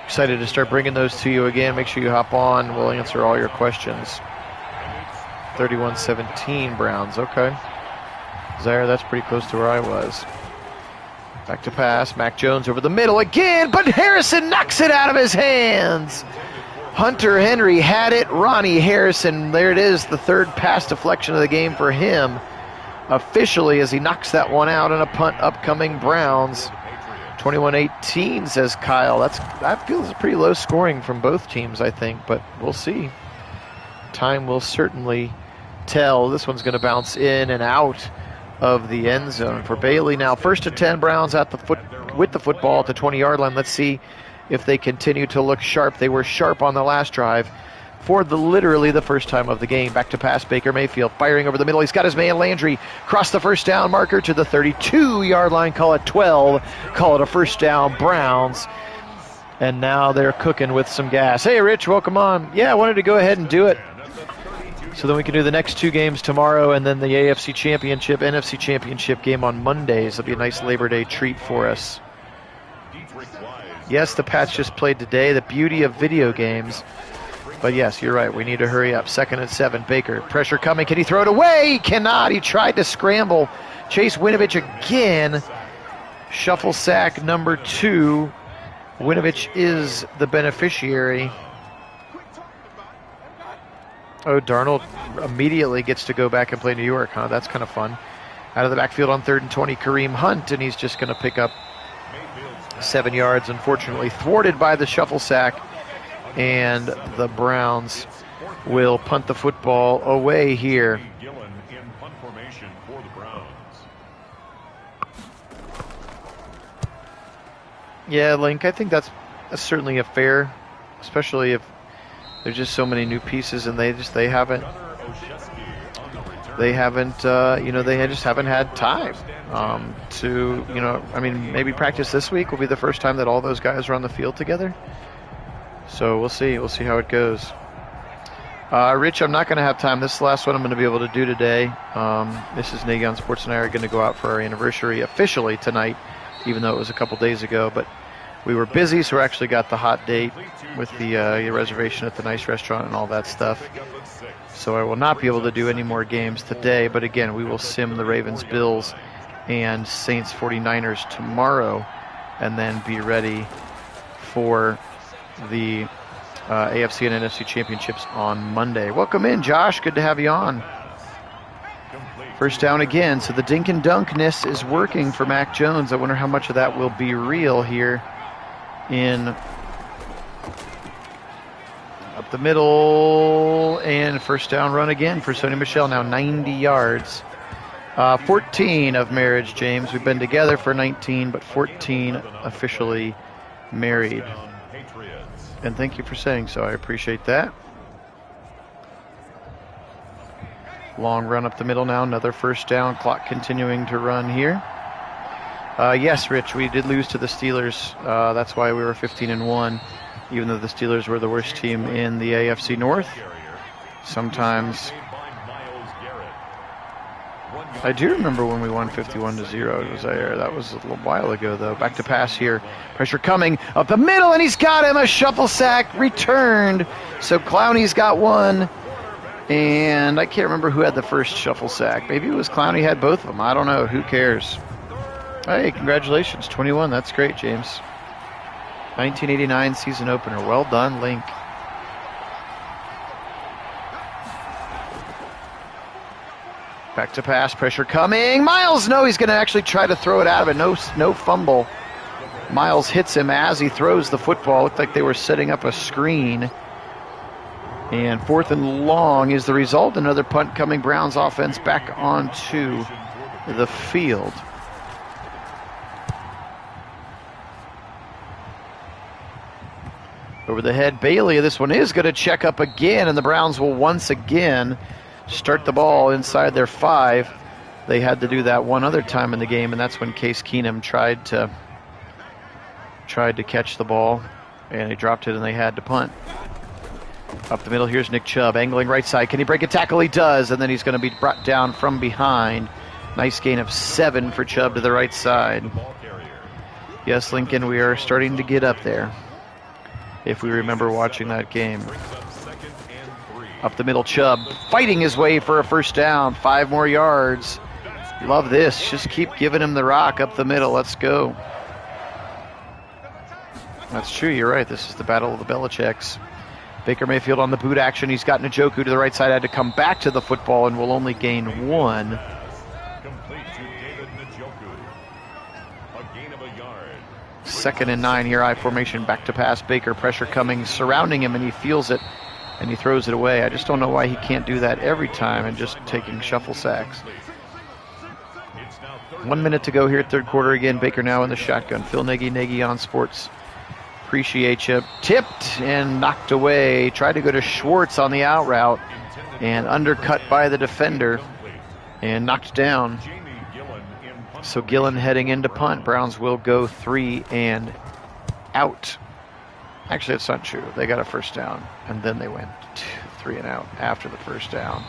Excited to start bringing those to you again. Make sure you hop on. We'll answer all your questions. 31-17 Browns. Okay. Zaire, that's pretty close to where I was. Back to pass. Mac Jones over the middle again, but Harrison knocks it out of his hands. Hunter Henry had it. Ronnie Harrison, there it is, the third pass deflection of the game for him. Officially, as he knocks that one out on a punt, upcoming Browns. 21-18, says Kyle. That feels pretty low scoring from both teams, I think, but we'll see. Time will certainly tell. This one's going to bounce in and out of the end zone for Bailey. Now, 1st and 10, Browns at with the football at the 20-yard line. Let's see if they continue to look sharp. They were sharp on the last drive for literally the first time of the game. Back to pass, Baker Mayfield firing over the middle. He's got his man Landry cross the first down marker to the 32-yard line. Call it 12. Call it a first down, Browns. And now they're cooking with some gas. Hey, Rich, welcome on. Yeah, I wanted to go ahead and do it so then we can do the next 2 games tomorrow and then the AFC Championship, NFC Championship game on Mondays. It'll be a nice Labor Day treat for us. Yes, the Pats just played today. The beauty of video games. But yes, you're right. We need to hurry up. 2nd and 7. Baker. Pressure coming. Can he throw it away? He cannot. He tried to scramble. Chase Winovich again. Shuffle sack number 2. Winovich is the beneficiary. Oh, Darnold immediately gets to go back and play New York, huh? That's kind of fun. Out of the backfield on 3rd and 20, Kareem Hunt, and he's just going to pick up 7 yards, unfortunately thwarted by the shuffle sack, and the Browns will punt the football away here. Yeah, Link, I think that's certainly a fair, especially if there's just so many new pieces and they just haven't had time to, I mean, maybe practice this week will be the first time that all those guys are on the field together. So we'll see how it goes. Rich, I'm not going to have time. This is the last one I'm going to be able to do today. Mrs. Nagy on Sports and I are going to go out for our anniversary officially tonight, even though it was a couple days ago. But we were busy, so we actually got the hot date with the reservation at the nice restaurant and all that stuff. So I will not be able to do any more games today. But again, we will sim the Ravens, Bills, and Saints 49ers tomorrow, and then be ready for the AFC and NFC championships on Monday. Welcome in, Josh. Good to have you on. First down again. So the dink and dunkness is working for Mac Jones. I wonder how much of that will be real here in up the middle, and first down run again for Sony Michel, now 90 yards. 14 of marriage, James. We've been together for 19, but 14 officially married. And thank you for saying so. I appreciate that. Long run up the middle now. Another first down. Clock continuing to run here. Yes, Rich, we did lose to the Steelers. That's why we were 15-1, even though the Steelers were the worst team in the AFC North. Sometimes I do remember when we won 51-0. It was there. That was a little while ago, though. Back to pass here. Pressure coming up the middle, and he's got him. A shuffle sack returned. So Clowney's got one. And I can't remember who had the first shuffle sack. Maybe it was Clowney had both of them. I don't know. Who cares? Hey, congratulations. 21. That's great, James. 1989 season opener. Well done, Link. Back to pass, pressure coming. Miles, no, he's going to actually try to throw it out of it. No fumble. Miles hits him as he throws the football. Looked like they were setting up a screen. And 4th and long is the result. Another punt coming. Browns offense back onto the field. Over the head, Bailey. This one is going to check up again, and the Browns will once again start the ball inside their 5. They had to do that one other time in the game, and that's when Case Keenum tried to catch the ball, and he dropped it, and they had to punt. Up the middle, here's Nick Chubb, angling right side. Can he break a tackle? He does, and then he's going to be brought down from behind. Nice gain of 7 for Chubb to the right side. Yes, Lincoln, we are starting to get up there. if we remember watching that game. Brings up second and 3. Up the middle, Chubb fighting his way for a first down. 5 more yards. Love this. Just keep giving him the rock up the middle. Let's go. That's true. You're right. This is the battle of the Belichicks. Baker Mayfield on the boot action. He's got Njoku to the right side. Had to come back to the football and will only gain 1. Complete to David Njoku. A gain of a yard. 2nd and 9 here. I formation. Back to pass. Baker pressure coming, surrounding him, and he feels it, and he throws it away. I just don't know why he can't do that every time and just taking shuffle sacks. 1 minute to go here, third quarter again. Baker now in the shotgun. Phil Nagy on sports. Appreciate you. Tipped and knocked away. Tried to go to Schwartz on the out route and undercut by the defender and knocked down. So Gillen heading into punt. Browns will go 3 and out. Actually, that's not true. They got a first down, and then they went 3 and out after the first down.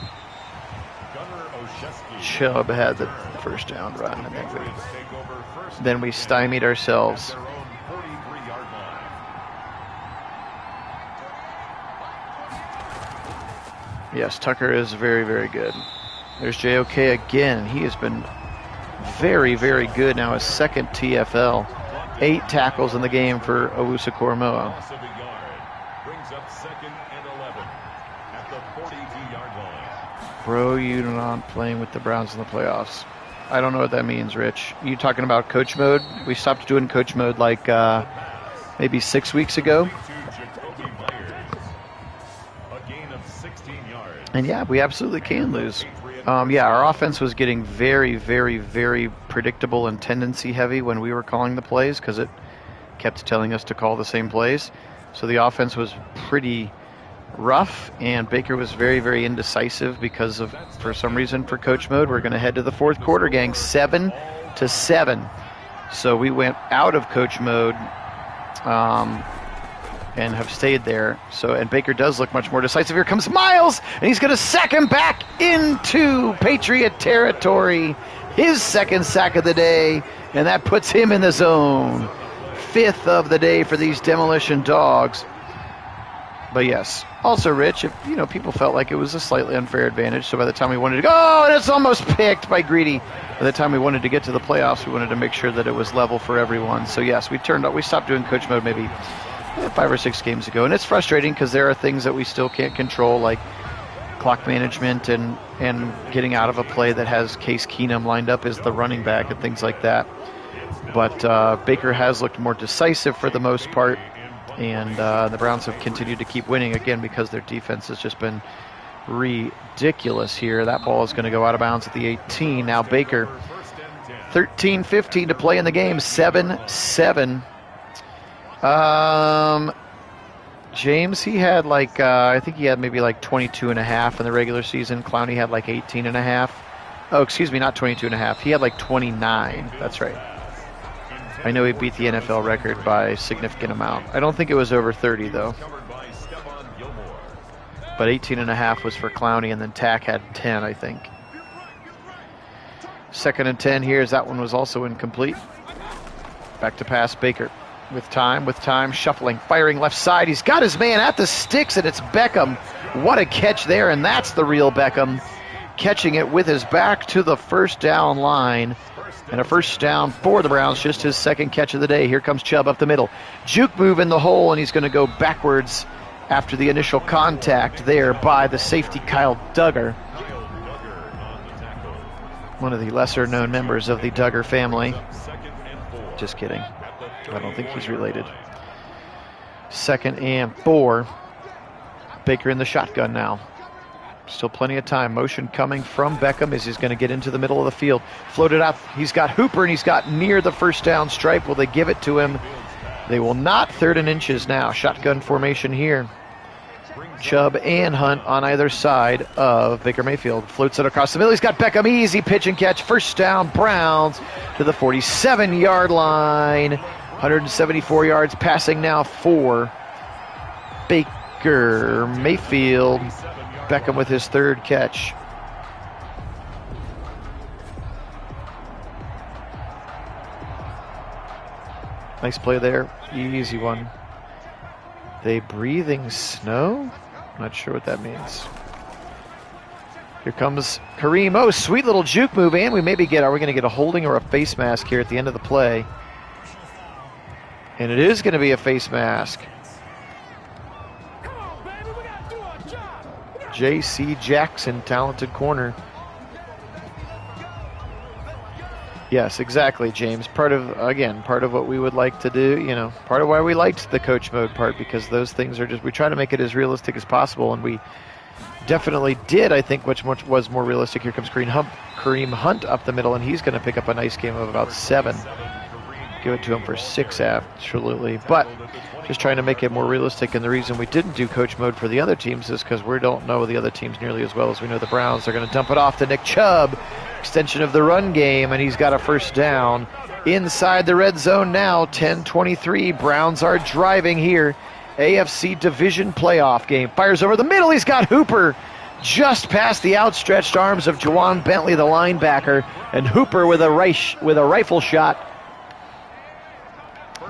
Chubb had the first down run, and then we stymied ourselves. Yes, Tucker is very, very good. There's JOK again. He has been very, very good now. His 2nd TFL. 8 tackles in the game for Owusu-Koramoah. Brings up 2nd and 11 at the 42-yard line. Bro, you're not playing with the Browns in the playoffs. I don't know what that means, Rich. You talking about coach mode? We stopped doing coach mode like maybe 6 weeks ago. And yeah, we absolutely can lose. Yeah, our offense was getting very, very, very predictable and tendency heavy when we were calling the plays because it kept telling us to call the same plays. So the offense was pretty rough, and Baker was very, very indecisive because of, for some reason, for coach mode. We're going to head to the fourth quarter, gang, 7-7. So we went out of coach mode and have stayed there. So, and Baker does look much more decisive. Here comes Miles, and he's going to sack him back into Patriot territory. His 2nd sack of the day, and that puts him in the zone. 5th of the day for these demolition dogs. But yes, also Rich, if people felt like it was a slightly unfair advantage, so by the time we wanted to go, and it's almost picked by Greedy. By the time we wanted to get to the playoffs, we wanted to make sure that it was level for everyone. So yes, we stopped doing coach mode maybe 5 or 6 games ago, and it's frustrating because there are things that we still can't control, like clock management and getting out of a play that has Case Keenum lined up as the running back and things like that. But Baker has looked more decisive for the most part, and the Browns have continued to keep winning again because their defense has just been ridiculous here. That ball is going to go out of bounds at the 18. Now Baker, 13-15 to play in the game, 7-7. James, he had I think he had maybe 22.5 in the regular season. Clowney had 18.5. Oh, excuse me, not 22.5. He had 29. That's right. I know he beat the NFL record by a significant amount. I don't think it was over 30, though. But 18.5 was for Clowney, and then Tack had 10, I think. 2nd and 10 here, as that one was also incomplete. Back to pass, Baker. With time, shuffling, firing left side. He's got his man at the sticks, and it's Beckham. What a catch there, and that's the real Beckham. Catching it with his back to the first down line. And a first down for the Browns, just his 2nd catch of the day. Here comes Chubb up the middle. Juke move in the hole, and he's going to go backwards after the initial contact there by the safety, Kyle Duggar. One of the lesser-known members of the Duggar family. Just kidding. I don't think he's related. 2nd and 4. Baker in the shotgun now. Still plenty of time. Motion coming from Beckham as he's going to get into the middle of the field. Floated out. He's got Hooper, and he's got near the first down stripe. Will they give it to him? They will not. 3rd and inches now. Shotgun formation here. Chubb and Hunt on either side of Baker Mayfield. Floats it across the middle. He's got Beckham. Easy pitch and catch. First down, Browns to the 47-yard line. 174 yards passing now for Baker Mayfield. Beckham with his 3rd catch. Nice play there. Easy one. They breathing snow? Not sure what that means. Here comes Kareem. Oh, sweet little juke move, and we maybe are we going to get a holding or a face mask here at the end of the play? And it is going to be a face mask. J.C. Jackson, talented corner. Yes, exactly, James. Part of what we would like to do, part of why we liked the coach mode part, because those things are we try to make it as realistic as possible, and we definitely did, I think, which much was more realistic. Here comes Kareem Hunt up the middle, and he's going to pick up a nice game of about 7. Give it to him for 6, absolutely. But just trying to make it more realistic, and the reason we didn't do coach mode for the other teams is because we don't know the other teams nearly as well as we know the Browns. They're going to dump it off to Nick Chubb, extension of the run game, and he's got a first down. Inside the red zone now, 10-23. Browns are driving here. AFC Division playoff game. Fires over the middle. He's got Hooper just past the outstretched arms of Juwan Bentley, the linebacker, and Hooper with a rifle shot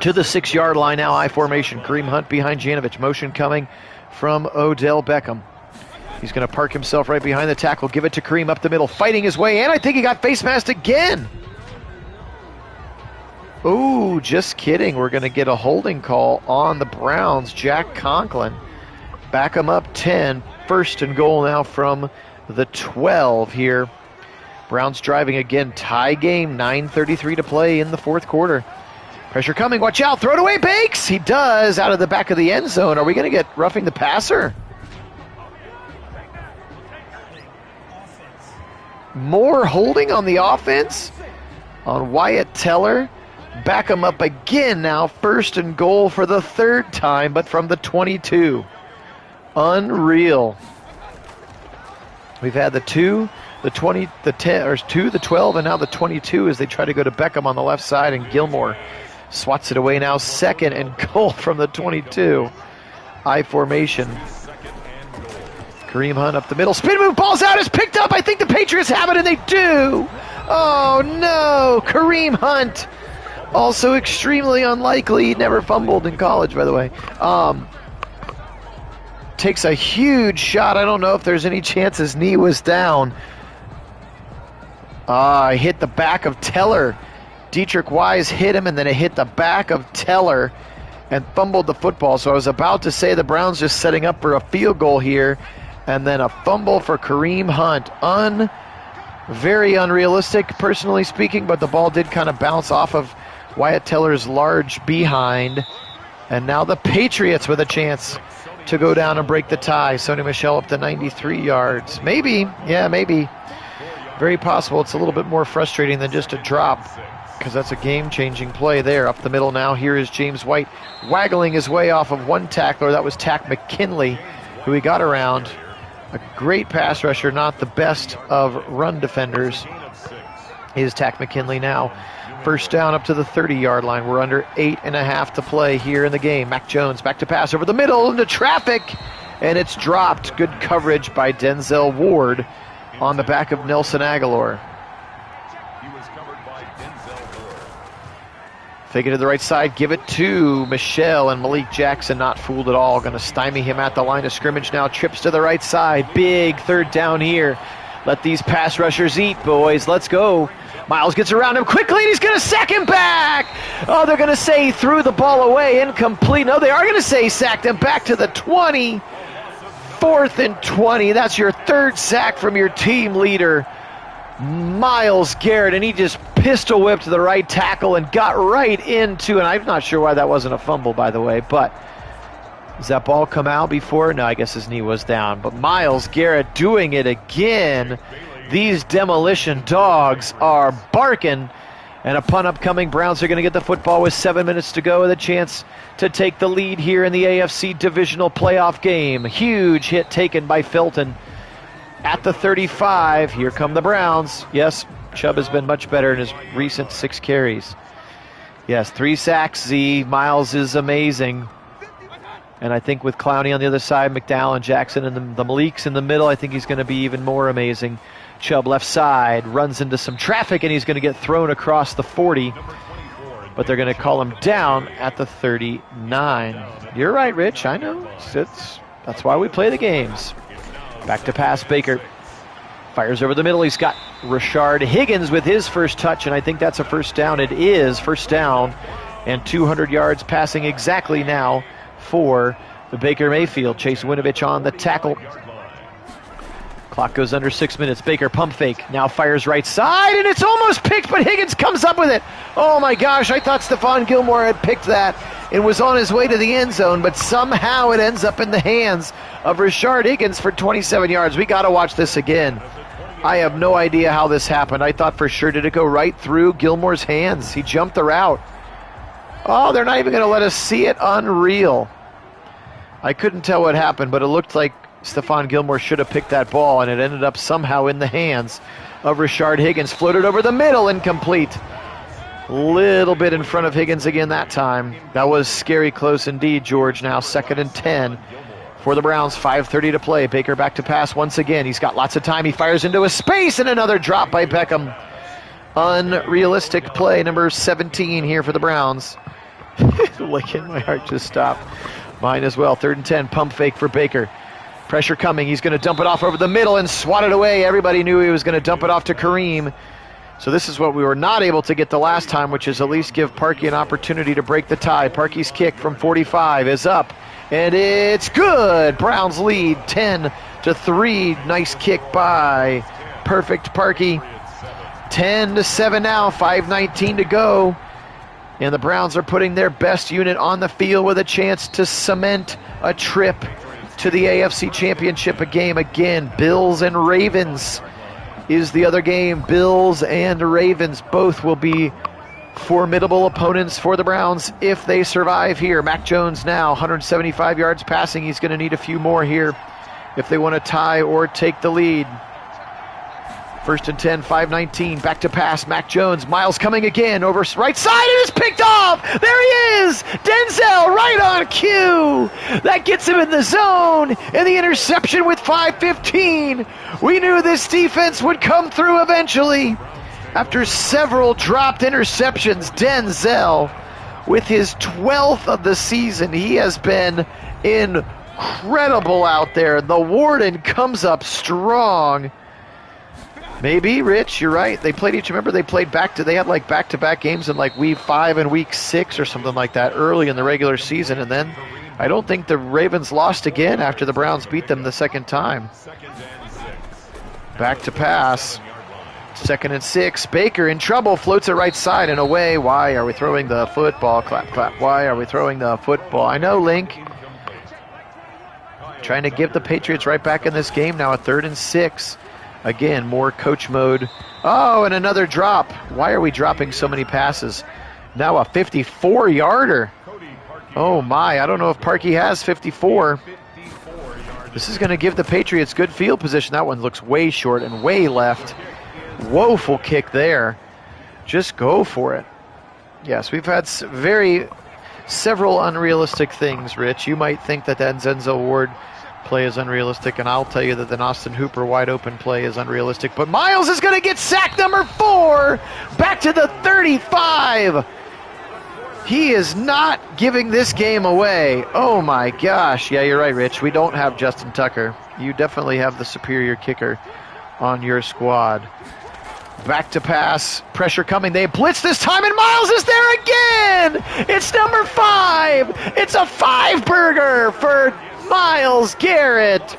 to the 6-yard line. Now I formation. Kareem Hunt behind Janovich. Motion coming from Odell Beckham. He's going to park himself right behind the tackle. Give it to Kareem up the middle, fighting his way in. I think he got face masked again. Ooh, just kidding. We're going to get a holding call on the Browns. Jack Conklin. Back him up 10. First and goal now from the 12 here. Browns driving again. Tie game. 9:33 to play in the fourth quarter. Pressure coming. Watch out. Throw it away, Bakes. He does out of the back of the end zone. Are we going to get roughing the passer? More holding on the offense on Wyatt Teller. Back him up again now. First and goal for the 3rd time, but from the 22. Unreal. We've had the 2, the 20, the 10, or 2, the 12, and now the 22 as they try to go to Beckham on the left side, and Gilmore swats it away now. 2nd and goal from the 22. I formation. Kareem Hunt up the middle. Spin move, ball's out, is picked up. I think the Patriots have it, and they do. Oh, no. Kareem Hunt. Also extremely unlikely. He never fumbled in college, by the way. Takes a huge shot. I don't know if there's any chance his knee was down. Hit the back of Teller. Dietrich Wise hit him, and then it hit the back of Teller and fumbled the football. So I was about to say the Browns just setting up for a field goal here, and then a fumble for Kareem Hunt. Very unrealistic, personally speaking, but the ball did kind of bounce off of Wyatt Teller's large behind. And now the Patriots with a chance to go down and break the tie. Sony Michel up to 93 yards. Maybe. Very possible. It's a little bit more frustrating than just a drop, because that's a game-changing play there. Up the middle now, here is James White waggling his way off of one tackler. That was Tack McKinley, who he got around. A great pass rusher, not the best of run defenders, is Tack McKinley now. First down up to the 30-yard line. We're under 8.5 to play here in the game. Mac Jones back to pass over the middle into traffic, and it's dropped. Good coverage by Denzel Ward on the back of Nelson Aguilar. Fake it to the right side, give it to Michelle, and Malik Jackson not fooled at all. Going to stymie him at the line of scrimmage now. Trips to the right side. Big 3rd down here. Let these pass rushers eat, boys. Let's go. Miles gets around him quickly, and he's going to sack him back. Oh, they're going to say he threw the ball away. Incomplete. No, they are going to say he sacked him back to the 20. 4th and 20. That's your 3rd sack from your team leader, Myles Garrett, and he just pistol whipped the right tackle and got right into, and I'm not sure why that wasn't a fumble, by the way, but does that ball come out before? No, I guess his knee was down. But Myles Garrett doing it again. These demolition dogs are barking. And a punt upcoming. Browns are going to get the football with 7 minutes to go with a chance to take the lead here in the AFC Divisional playoff game. Huge hit taken by Felton at the 35. Here come the Browns. Yes, Chubb has been much better in his recent 6 carries. Yes, 3 sacks. Miles is amazing. And I think with Clowney on the other side, McDowell and Jackson and the Malik's in the middle, I think he's going to be even more amazing. Chubb left side, runs into some traffic, and he's going to get thrown across the 40. but they're going to call him down at the 39. You're right, Rich. I know. That's why we play the games. Back to pass, Baker. Fires over the middle. He's got Rashard Higgins with his first touch, and I think that's a first down. It is first down, and 200 yards passing exactly now for the Baker Mayfield. Chase Winovich on the tackle. Clock goes under 6 minutes. Baker pump fake. Now fires right side, and it's almost picked, but Higgins comes up with it. Oh my gosh, I thought Stephon Gilmore had picked that and was on his way to the end zone, but somehow it ends up in the hands of Rashard Higgins for 27 yards. We got to watch this again. I have no idea how this happened. I thought for sure, did it go right through Gilmore's hands? He jumped the route. Oh, they're not even going to let us see it. Unreal. I couldn't tell what happened, but it looked like Stephon Gilmore should have picked that ball, and it ended up somehow in the hands of Rashard Higgins. Floated over the middle, incomplete. Little bit in front of Higgins again that time. That was scary close indeed, George. Now 2nd and 10 for the Browns. 5:30 to play. Baker back to pass once again. He's got lots of time. He fires into a space, and another drop by Beckham. Unrealistic play, number 17 here for the Browns. Like my heart just stopped. Mine as well. 3rd and 10. Pump fake for Baker. Pressure coming. He's going to dump it off over the middle and swat it away. Everybody knew he was going to dump it off to Kareem. So this is what we were not able to get the last time, which is at least give Parkey an opportunity to break the tie. Parkey's kick from 45 is up, and it's good. Browns lead 10-3. Nice kick by Perfect Parkey. 10-7 now. 5:19 to go. And the Browns are putting their best unit on the field with a chance to cement a trip to the AFC Championship game again. Bills and Ravens is the other game. Bills and Ravens both will be formidable opponents for the Browns if they survive here. Mac Jones now 175 yards passing. He's going to need a few more here if they want to tie or take the lead. 1st and 10, 5:19. Back to pass. Mac Jones. Miles coming again over right side, and it's picked off. There he is. Denzel right on cue. That gets him in the zone, and the interception with 5:15. We knew this defense would come through eventually. After several dropped interceptions, Denzel, with his 12th of the season, he has been incredible out there. The Warden comes up strong. Maybe, Rich, you're right. They played remember they played they had like back-to-back games in like week 5 and week 6 or something like that early in the regular season, and then I don't think the Ravens lost again after the Browns beat them the second time. Back to pass. 2nd and 6. Baker in trouble, floats it right side and away. Why are we throwing the football? Clap, clap. Why are we throwing the football? I know, Link. Trying to give the Patriots right back in this game now at 3rd and 6. Again, more coach mode. Oh, and another drop. Why are we dropping so many passes? Now a 54-yarder. Oh, my. I don't know if Parkey has 54. This is going to give the Patriots good field position. That one looks way short and way left. Woeful kick there. Just go for it. Yes, we've had several unrealistic things, Rich. You might think that Denzel Ward play is unrealistic, and I'll tell you that the Austin Hooper wide open play is unrealistic. But Miles is going to get sack number 4, back to the 35. He is not giving this game away. Oh my gosh. Yeah, you're right, Rich. We don't have Justin Tucker. You definitely have the superior kicker on your squad. Back to pass. Pressure coming. They blitz this time, and Miles is there again. It's number 5. It's a 5-burger for Myles Garrett.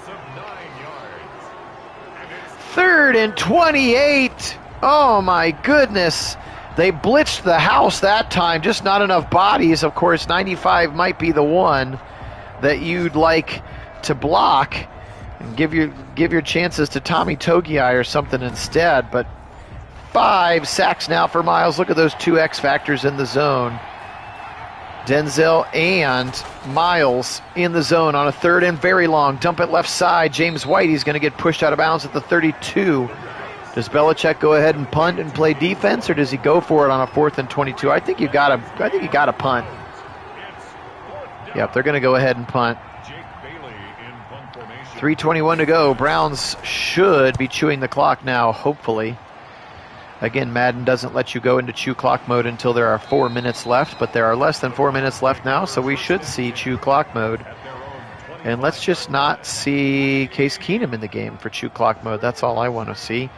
3rd and 28. Oh my goodness. They blitzed the house that time. Just not enough bodies. Of course, 95 might be the one that you'd like to block and give your chances to Tommy Togiai or something instead. But 5 sacks now for Miles. Look at those 2 X factors in the zone. Denzel and Miles in the zone on a 3rd and very long. Dump it left side. James White, he's going to get pushed out of bounds at the 32. Does Belichick go ahead and punt and play defense, or does he go for it on a 4th and 22? I think you got to punt. Yep, they're going to go ahead and punt. 3:21 to go. Browns should be chewing the clock now, hopefully. Again, Madden doesn't let you go into chew clock mode until there are 4 minutes left, but there are less than 4 minutes left now, so we should see chew clock mode. And let's just not see Case Keenum in the game for chew clock mode. That's all I want to see.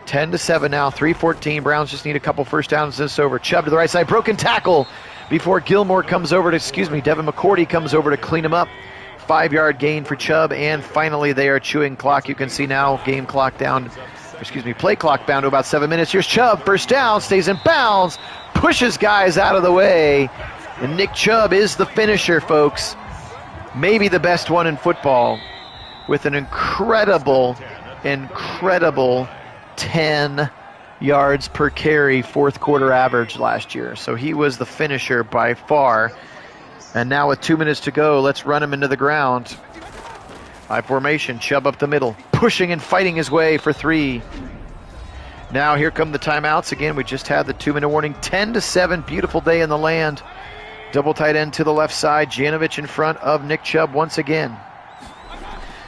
10-7 now, 3:14. Browns just need a couple first downs this over. Chubb to the right side, broken tackle before Gilmore comes over to, Devin McCourty comes over to clean him up. 5-yard gain for Chubb, and finally they are chewing clock. You can see now play clock down to about 7 minutes. Here's Chubb, first down, stays in bounds, pushes guys out of the way, and Nick Chubb is the finisher, folks. Maybe the best one in football, with an incredible 10 yards per carry fourth quarter average last year. So he was the finisher by far. And now with 2 minutes to go, let's run him into the ground. High formation, Chubb up the middle, pushing and fighting his way for 3. Now here come the timeouts. Again, we just had the 2-minute warning. 10-7, beautiful day in the land. Double tight end to the left side. Janovich in front of Nick Chubb once again.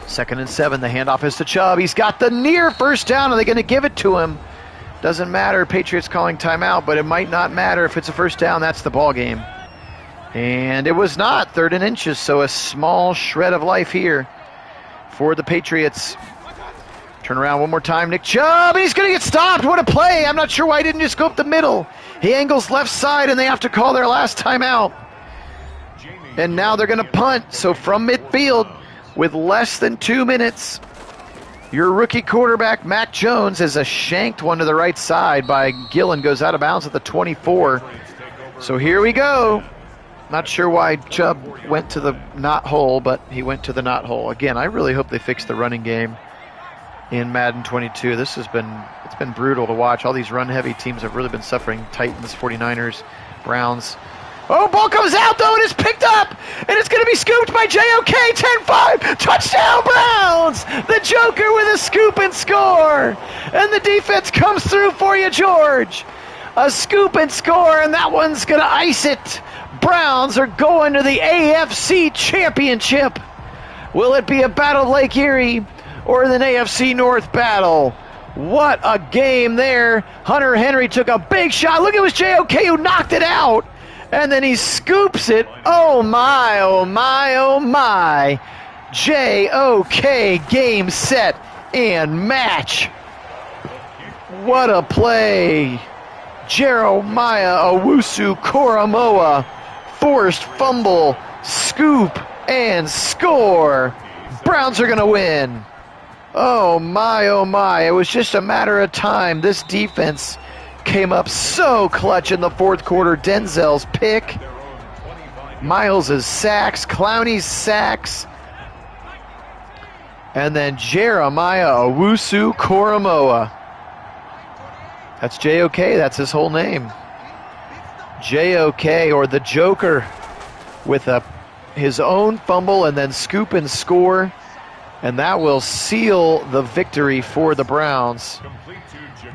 2nd and 7, the handoff is to Chubb. He's got the near first down. Are they going to give it to him? Doesn't matter. Patriots calling timeout, but it might not matter if it's a first down. That's the ball game. And it was not 3rd and inches, so a small shred of life here for the Patriots. Turn around one more time. Nick Chubb, he's going to get stopped. What a play. I'm not sure why he didn't just go up the middle. He angles left side, and they have to call their last timeout. And now they're going to punt. So from midfield, with less than 2 minutes, your rookie quarterback, Mac Jones, has a shanked one to the right side by Gillen. Goes out of bounds at the 24. So here we go. Not sure why Chubb went to the not hole, but he went to the not hole. Again, I really hope they fix the running game in Madden 22. It's been brutal to watch. All these run-heavy teams have really been suffering. Titans, 49ers, Browns. Oh, ball comes out, though, and it's picked up, and it's going to be scooped by JOK. 10-5, touchdown Browns! The Joker with a scoop and score, and the defense comes through for you, George. A scoop and score, and that one's going to ice it. Browns are going to the AFC Championship. Will it be a Battle of Lake Erie or an AFC North battle? What a game there. Hunter Henry took a big shot. Look, it was JOK who knocked it out. And then he scoops it. Oh my, oh my, oh my. JOK, game, set, and match. What a play. Jeremiah Owusu-Koramoah. Forced fumble, scoop, and score. Browns are going to win. Oh my, oh my. It was just a matter of time. This defense came up so clutch in the fourth quarter. Denzel's pick, Miles' sacks, Clowney's sacks, and then Jeremiah Owusu-Koramoah. That's JOK, that's his whole name. JOK, or the Joker, with his own fumble and then scoop and score, and that will seal the victory for the Browns.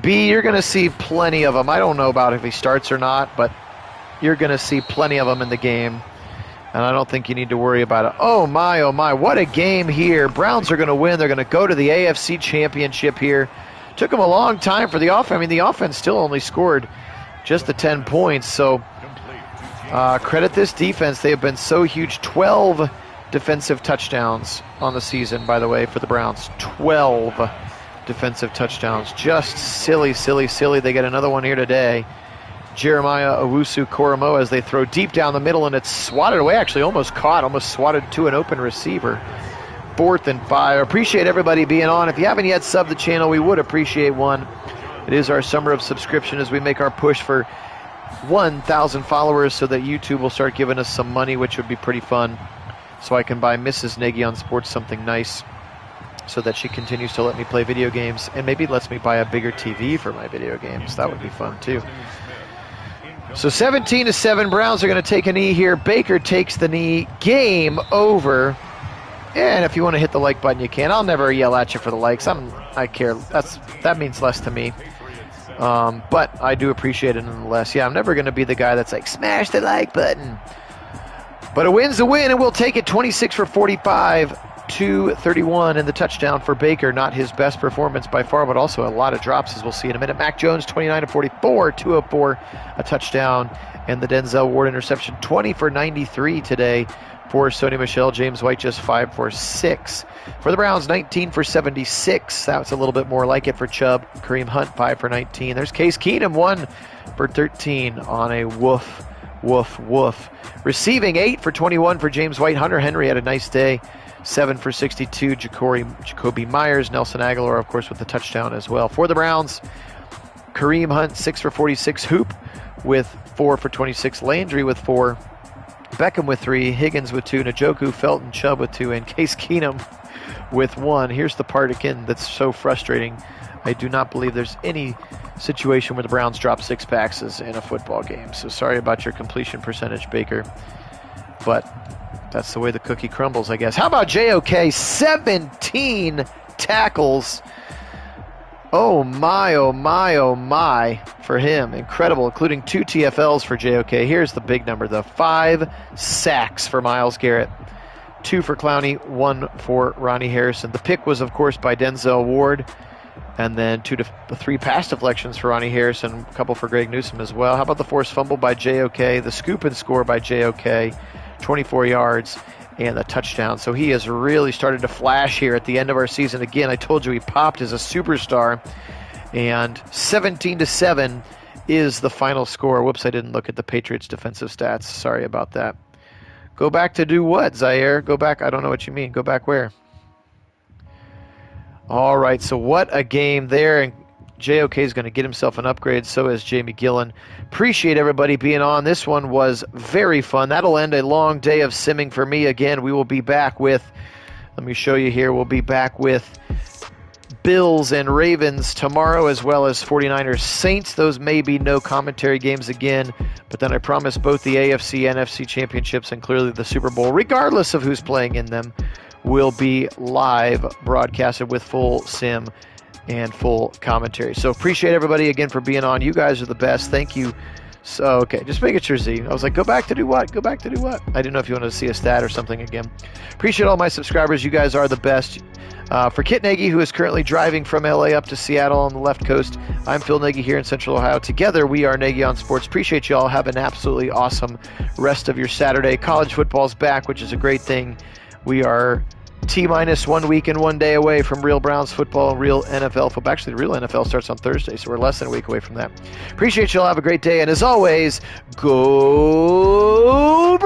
B, you're going to see plenty of them. I don't know about if he starts or not, but you're going to see plenty of them in the game, and I don't think you need to worry about it. Oh my, what a game here. Browns are going to win. They're going to go to the AFC Championship here. Took them a long time for the offense. I mean, the offense still only scored just the 10 points, so credit this defense. They have been so huge. 12 defensive touchdowns on the season, by the way, for the Browns. 12 defensive touchdowns. Just silly. They get another one here today. Jeremiah Owusu-Koramoah as they throw deep down the middle, and it's swatted away, actually almost swatted to an open receiver. 4th and 5. Appreciate everybody being on. If you haven't yet subbed the channel, we would appreciate one. It is our summer of subscription as we make our push for 1,000 followers so that YouTube will start giving us some money, which would be pretty fun. So I can buy Mrs. Nagy on Sports something nice so that she continues to let me play video games and maybe lets me buy a bigger TV for my video games. That would be fun too. So 17-7, Browns are going to take a knee here. Baker takes the knee. Game over. And if you want to hit the like button, you can. I'll never yell at you for the likes. I care. That means less to me. But I do appreciate it nonetheless. Yeah, I'm never going to be the guy that's like, smash the like button. But a win's a win, and we'll take it. 26 for 45. 231 and the touchdown for Baker. Not his best performance by far, but also a lot of drops, as we'll see in a minute. Mac Jones, 29-44, 204, a touchdown, and the Denzel Ward interception. 20 for 93 today for Sony Michel. James White just 5 for 6. For the Browns, 19 for 76. That's a little bit more like it for Chubb. Kareem Hunt, 5 for 19. There's Case Keenum, 1 for 13 on a woof, woof, woof. Receiving, 8 for 21 for James White. Hunter Henry had a nice day, 7 for 62. Jacoby Myers, Nelson Aguilar, of course, with the touchdown as well. For the Browns, Kareem Hunt, 6 for 46. Hoop with 4 for 26. Landry with 4. Beckham with 3. Higgins with 2. Njoku, Felton, Chubb with 2. And Case Keenum with 1. Here's the part, again, that's so frustrating. I do not believe there's any situation where the Browns drop 6 passes in a football game. So sorry about your completion percentage, Baker. But that's the way the cookie crumbles, I guess. How about JOK? 17 tackles. Oh my, oh my, oh my for him. Incredible, including 2 TFLs for JOK. Here's the big number, though. 5 sacks for Myles Garrett. 2 for Clowney, 1 for Ronnie Harrison. The pick was, of course, by Denzel Ward. And then 2 to 3 pass deflections for Ronnie Harrison, a couple for Greg Newsome as well. How about the forced fumble by JOK, the scoop and score by JOK, 24 yards, and the touchdown. So he has really started to flash here at the end of our season. Again, I told you he popped as a superstar, and 17-7 is the final score. Whoops, I didn't look at the Patriots' defensive stats. Sorry about that. Go back to do what, Zaire? Go back, I don't know what you mean. Go back where? All right, so what a game there, and JOK is going to get himself an upgrade, so is Jamie Gillen. Appreciate everybody being on. This one was very fun. That'll end a long day of simming for me. Again, we will be back with, let me show you here, we'll be back with Bills and Ravens tomorrow, as well as 49ers Saints. Those may be no commentary games again, but then I promise both the AFC, NFC championships, and clearly the Super Bowl, regardless of who's playing in them, will be live broadcasted with full sim and full commentary. So appreciate everybody again for being on. You guys are the best. Thank you. So, okay, just making sure, Z. I was like, go back to do what? Go back to do what? I didn't know if you wanted to see a stat or something again. Appreciate all my subscribers. You guys are the best. For Kit Nagy, who is currently driving from LA up to Seattle on the left coast, I'm Phil Nagy here in Central Ohio. Together, we are Nagy on Sports. Appreciate you all. Have an absolutely awesome rest of your Saturday. College football's back, which is a great thing. We are T-minus 1 week and 1 day away from real Browns football and real NFL football. Actually, the real NFL starts on Thursday, so we're less than a week away from that. Appreciate you all. Have a great day. And as always, go